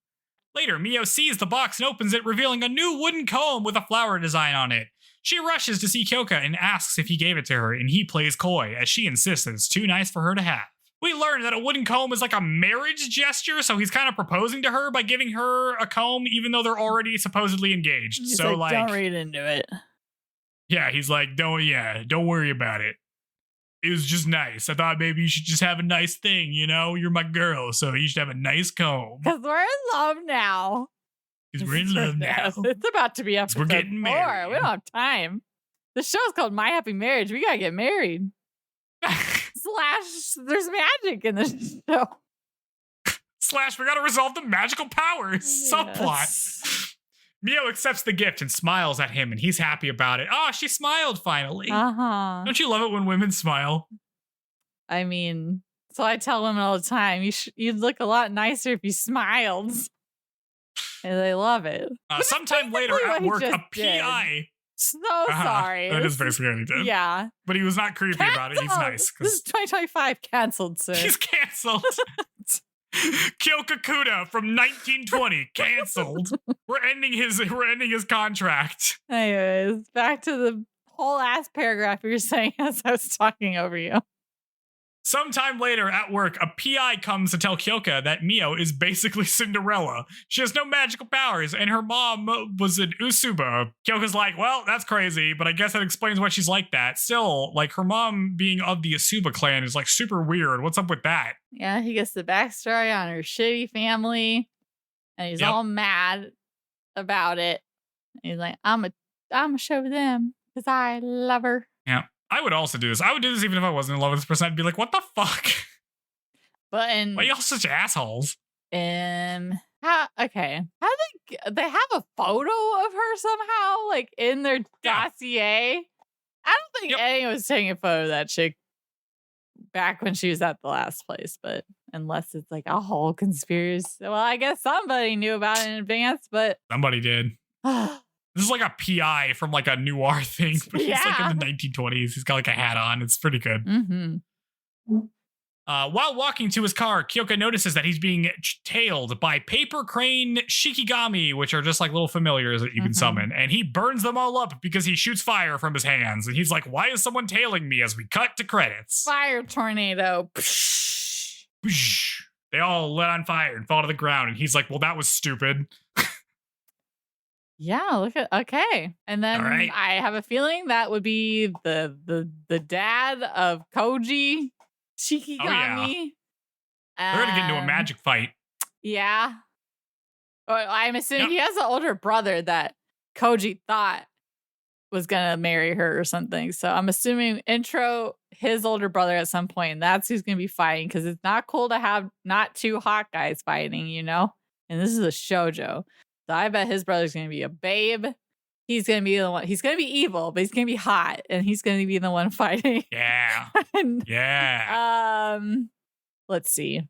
Later, Miyo sees the box and opens it, revealing a new wooden comb with a flower design on it. She rushes to see Kyoka and asks if he gave it to her, and he plays coy, as she insists that it's too nice for her to have. We learn that a wooden comb is like a marriage gesture, so he's kind of proposing to her by giving her a comb, even though they're already supposedly engaged. He's so like, don't read into it. Yeah, he's like, don't worry about it. It was just nice. I thought maybe you should just have a nice thing, you know? You're my girl, so you should have a nice comb. Because we're in love now. Because we're in love now. It's about to be episode 4. We're getting married. We don't have time. The show's called My Happy Marriage. We gotta get married. / there's magic in this show. / we gotta resolve the magical powers subplot. Miyo accepts the gift and smiles at him, and he's happy about it. Oh, she smiled finally. Don't you love it when women smile? I mean, so I tell women all the time, you'd look a lot nicer if you smiled. And they love it. Sometime later at work, a PI... So sorry. That is basically what he did. Yeah. But he was not creepy about it. He's nice. This is 2025 canceled, sir. He's canceled. Kyoka Kuda from 1920 canceled. We're ending his contract. Anyways, back to the whole ass paragraph you were saying as I was talking over you. Sometime later at work, a PI comes to tell Kyoka that Miyo is basically Cinderella. She has no magical powers, and her mom was an Usuba. Kyoka's like, well, that's crazy, but I guess that explains why she's like that. Still, like, her mom being of the Usuba clan is, like, super weird. What's up with that? Yeah, he gets the backstory on her shitty family, and he's all mad about it. And he's like, I'm gonna show them, because I love her. Yeah. I would also do this. I would do this even if I wasn't in love with this person. I'd be like, what the fuck? But why are y'all such assholes? Okay. How they have a photo of her somehow, like in their dossier. I don't think anyone was taking a photo of that chick back when she was at the last place, but unless it's like a whole conspiracy. Well, I guess somebody knew about it in advance, but somebody did. This is like a PI from like a noir thing, but he's like in the 1920s. He's got like a hat on. It's pretty good. Mm-hmm. While walking to his car, Kyoka notices that he's being tailed by paper crane shikigami, which are just like little familiars that you can summon. And he burns them all up because he shoots fire from his hands. And he's like, why is someone tailing me as we cut to credits? Fire tornado. They all lit on fire and fall to the ground. And he's like, well, that was stupid. Yeah, okay. And then I have a feeling that would be the dad of Koji Shikigami. Oh, yeah. They're going to get into a magic fight. Yeah. I'm assuming he has an older brother that Koji thought was going to marry her or something. So I'm assuming intro his older brother at some point. And that's who's going to be fighting, because it's not cool to have not two hot guys fighting, you know? And this is a shoujo. So I bet his brother's going to be a babe. He's going to be the one. He's going to be evil, but he's going to be hot, and he's going to be the one fighting. Yeah. Let's see.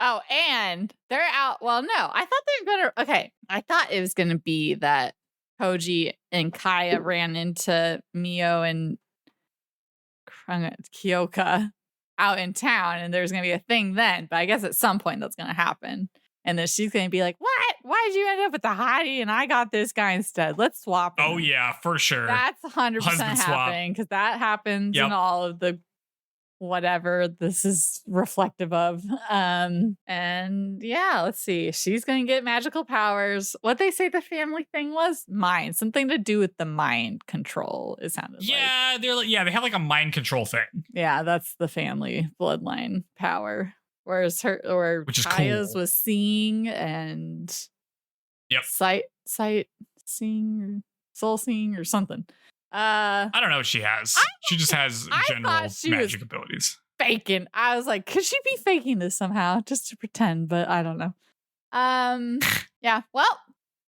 Oh, and they're out. Well, no, I thought they were going to. Okay, I thought it was going to be that Koji and Kaya ran into Miyo and Kyoka out in town, and there's going to be a thing then. But I guess at some point that's going to happen. And then she's going to be like, what? Why did you end up with the hottie and I got this guy instead? Let's swap him. Oh, yeah, for sure. That's 100% happening, because that happens in all of the whatever this is reflective of. And yeah, let's see. She's gonna get magical powers. What they say the family thing was? Mind. Something to do with the mind control, it sounded like. They have like a mind control thing. Yeah, that's the family bloodline power. Whereas Which is Kaya's cool. was seeing and sight seeing or soul seeing or something. I don't know what she has. She just has general magic abilities. Faking. I was like, could she be faking this somehow just to pretend? But I don't know. Yeah. Well,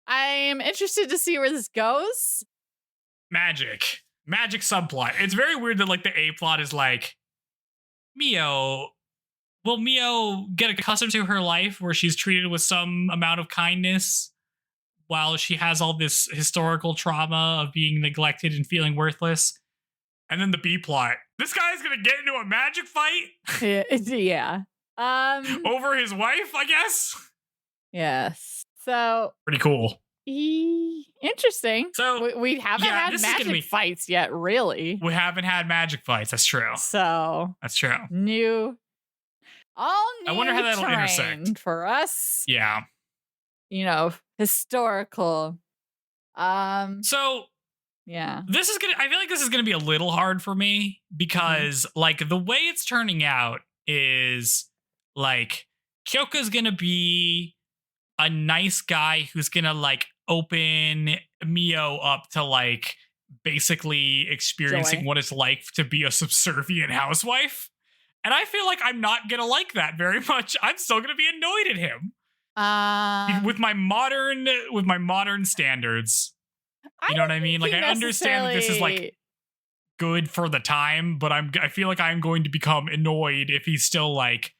I am interested to see where this goes. Magic subplot. It's very weird that like the A plot is like, Miyo. Will Miyo get accustomed to her life where she's treated with some amount of kindness while she has all this historical trauma of being neglected and feeling worthless? And then the B plot. This guy's gonna get into a magic fight? Yeah. Over his wife, I guess? Yes. So pretty cool. Interesting. So we haven't had magic fights yet, really. We haven't had magic fights. That's true. So that's true. All new. I wonder how that'll intersect for us. Yeah. You know, historical. So yeah. I feel like this is gonna be a little hard for me because like the way it's turning out is like Kyoka's gonna be a nice guy who's gonna like open Miyo up to like basically experiencing what it's like to be a subservient housewife. And I feel like I'm not gonna like that very much. I'm still gonna be annoyed at him. With my modern standards. You know what I mean? Like I understand that this is like good for the time, but I feel like I'm going to become annoyed if he's still like,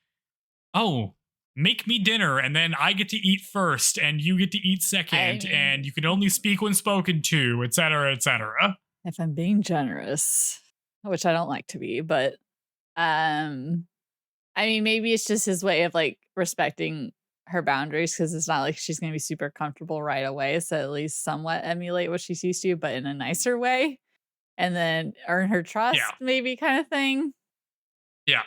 oh, make me dinner and then I get to eat first and you get to eat second and you can only speak when spoken to, etc., etc. If I'm being generous, which I don't like to be, but I mean, maybe it's just his way of like respecting her boundaries because it's not like she's going to be super comfortable right away. So at least somewhat emulate what she's used to, but in a nicer way, and then earn her trust, maybe kind of thing. Yeah.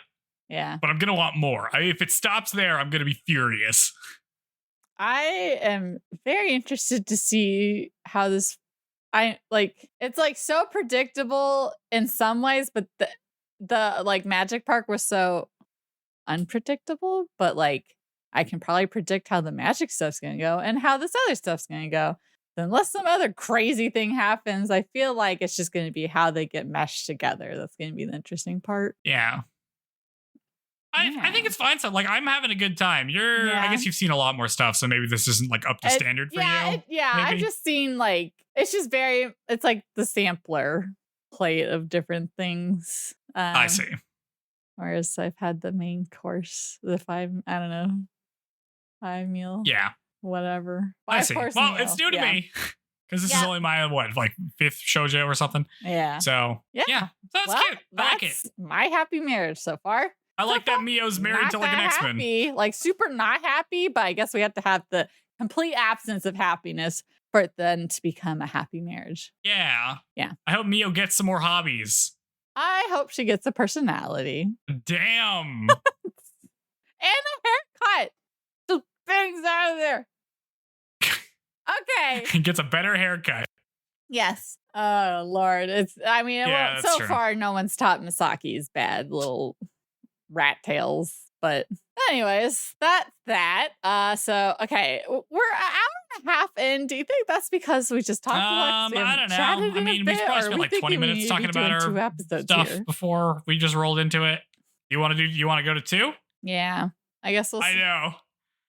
Yeah. But I'm going to want more. If it stops there, I'm going to be furious. I am very interested to see how this, it's like so predictable in some ways, but the like magic park was so unpredictable, but like I can probably predict how the magic stuff's going to go and how this other stuff's going to go. Unless some other crazy thing happens, I feel like it's just going to be how they get meshed together. That's going to be the interesting part. Yeah. I think it's fine. So like I'm having a good time. I guess you've seen a lot more stuff, so maybe this isn't like up to standard for you. I've just seen like it's like the sampler plate of different things. I see. Whereas I've had the main course, the 5 meal. Yeah. Whatever. I see. Well, meal. It's new to me. Because this is only my, like 5th shoujo or something. Yeah. So, yeah. So that's cute. I like it. My happy marriage so far. I like that Miyo's married to like an X-Men. Like super not happy, but I guess we have to have the complete absence of happiness for it then to become a happy marriage. Yeah. Yeah. I hope Miyo gets some more hobbies. I hope she gets a personality. Damn. And a haircut. The things out of there. Okay. Gets a better haircut. Yes. Oh, Lord. So true. far, no one's taught Misaki's bad little rat tails. But anyways, that's that. So, okay. We're an hour and a half in. Do you think that's because we just talked about it? I don't know. I mean, we probably spent like 20 minutes talking about our stuff before we just rolled into it. You want to go to 2? Yeah. I guess we'll see. I know.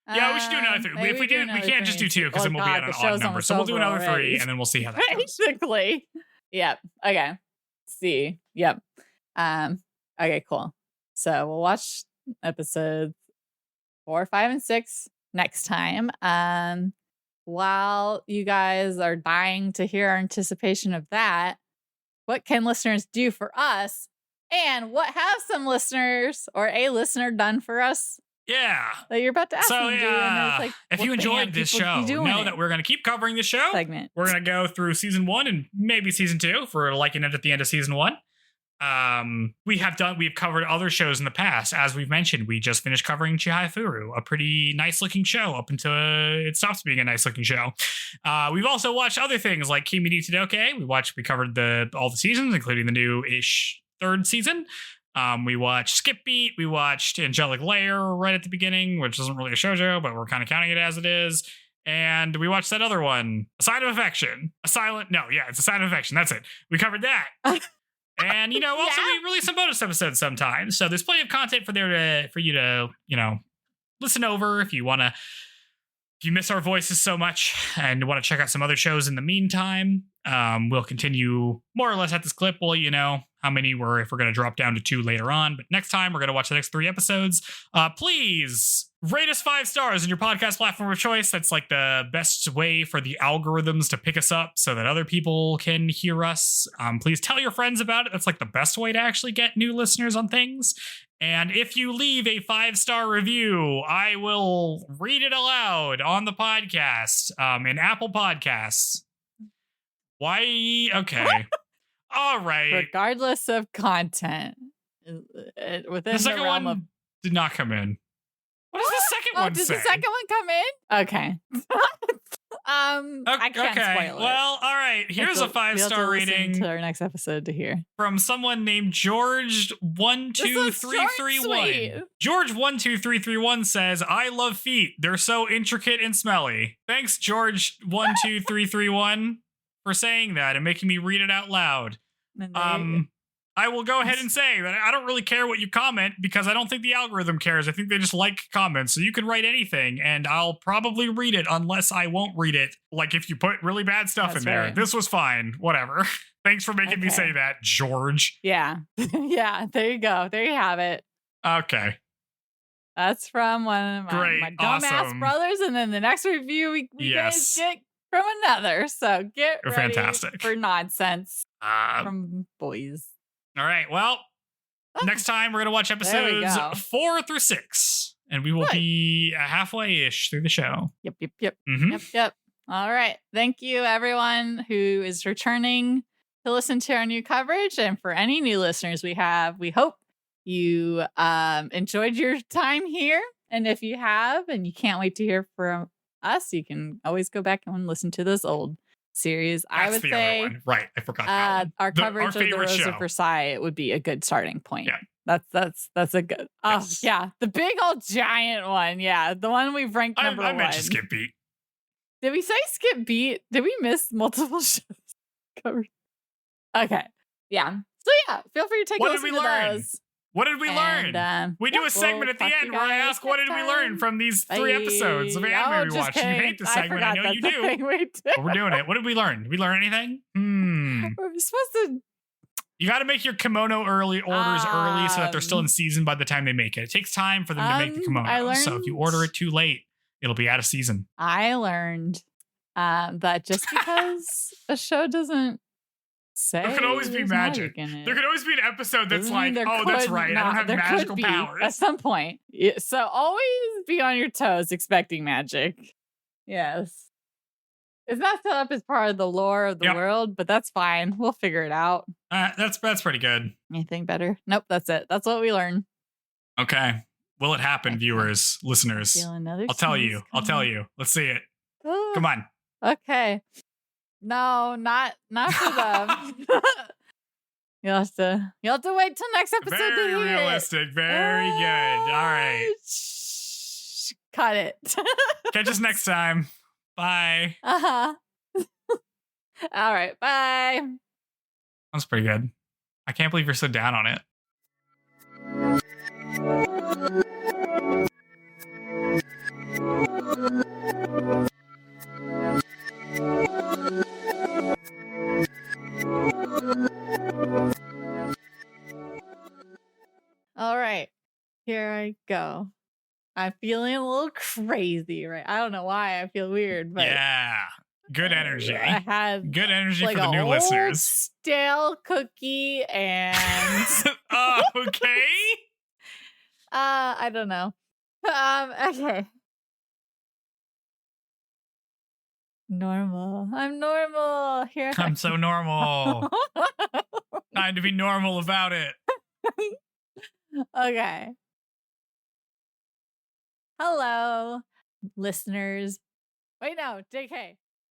Yeah, we should do another 3. If we do, we can't just do 2 because then we'll be at an odd number. So we'll do another 3 and then we'll see how that goes. Basically. Yep. Okay. See. Yep. Okay, cool. So we'll watch episodes 4, 5, and 6 next time. While you guys are dying to hear our anticipation of that, what can listeners do for us? And what have some listeners or a listener done for us? Yeah. That you're about to ask them to do. And it's like, if you enjoyed this show, know that we're going to keep covering the show. Segment. We're going to go through season 1 and maybe season 2 for liking it at the end of season 1. we've covered other shows in the past. As we've mentioned, we just finished covering Chihai Furu, a pretty nice looking show up until it stops being a nice looking show. We've also watched other things like Kimi ni Todoke. We covered all the seasons, including the new-ish third season. We watched Skip Beat. We watched Angelic Layer right at the beginning, which isn't really a shoujo, but we're kind of counting it as it is. And we watched that other one, A Sign of Affection. It's A Sign of Affection. That's it. We covered that. And, also we release some bonus episodes sometimes. So there's plenty of content for you to, listen over if you miss our voices so much and want to check out some other shows in the meantime. We'll continue more or less at this clip. We'll let you know how many if we're going to drop down to 2 later on. But next time we're going to watch the next 3 episodes. Please rate us 5 stars in your podcast platform of choice. That's like the best way for the algorithms to pick us up so that other people can hear us. Please tell your friends about it. That's like the best way to actually get new listeners on things. And if you leave a 5-star review, I will read it aloud on the podcast, in Apple Podcasts. Why? Okay. All right. Regardless of content, within the second realm one of... did not come in. What does the second one say? Did the second one come in? Okay. I can't spoil it. Well, all right. Here's a 5-star rating to our next episode to hear from someone named George12331. George12331 says, "I love feet. They're so intricate and smelly." Thanks, George12331, for saying that and making me read it out loud. I will go ahead and say that I don't really care what you comment because I don't think the algorithm cares. I think they just like comments. So you can write anything and I'll probably read it unless I won't read it. Like if you put really bad stuff in there. Right. This was fine. Whatever. Thanks for making me say that, George. Yeah. Yeah. There you go. There you have it. Okay. That's from one of my dumbass brothers. And then the next review we guys get from another. So get ready for nonsense from boys. All right. Well, next time we're going to watch episodes 4 through 6, and we will be halfway-ish through the show. Yep. Mm-hmm. Yep. All right. Thank you, everyone who is returning to listen to our new coverage. And for any new listeners we hope you enjoyed your time here. And if you have, and you can't wait to hear from us, you can always go back and listen to those old series. That's I would the say, other one. Right, I forgot that one. Our coverage of the Rose of Versailles would be a good starting point. Yeah, that's a good. Oh yeah, the big old giant one. Yeah, the one we've ranked number 1. I mentioned Skip Beat. Did we say Skip Beat? Did we miss multiple shows covered? Okay, yeah. So yeah, feel free to take a listen to those. What did we learn? We do a segment at the end where I ask, what did we learn from these 3 episodes of anime we watched? You hate the segment. I know you do. But we're doing it. What did we learn? Did we learn anything? We're supposed to... You got to make your kimono orders early so that they're still in season by the time they make it. It takes time for them to make the kimono. So if you order it too late, it'll be out of season. I learned that just because a show doesn't there could always be magic. There could always be an episode that's that's right. I don't have magical powers. At some point. So always be on your toes expecting magic. Yes. It's not set up as part of the lore of the world, but that's fine. We'll figure it out. That's pretty good. Anything better? Nope, that's it. That's what we learned. Okay. Will it happen, viewers, listeners? I'll tell you. Let's see it. Come on. Okay. No, not for them. You'll have to wait till next episode. Very realistic. Very good. All right. Cut it. Catch us next time. Bye. All right. Bye. That's pretty good. I can't believe you're so down on it. All right, here I go. I'm feeling a little crazy, right? I don't know why I feel weird, but yeah, good energy. I had good energy for the new listeners. Stale cookie and okay. I don't know. Okay. Normal. I'm normal. Here. I'm so normal. Trying to be normal about it. Okay. Hello, listeners. Wait, no, JK.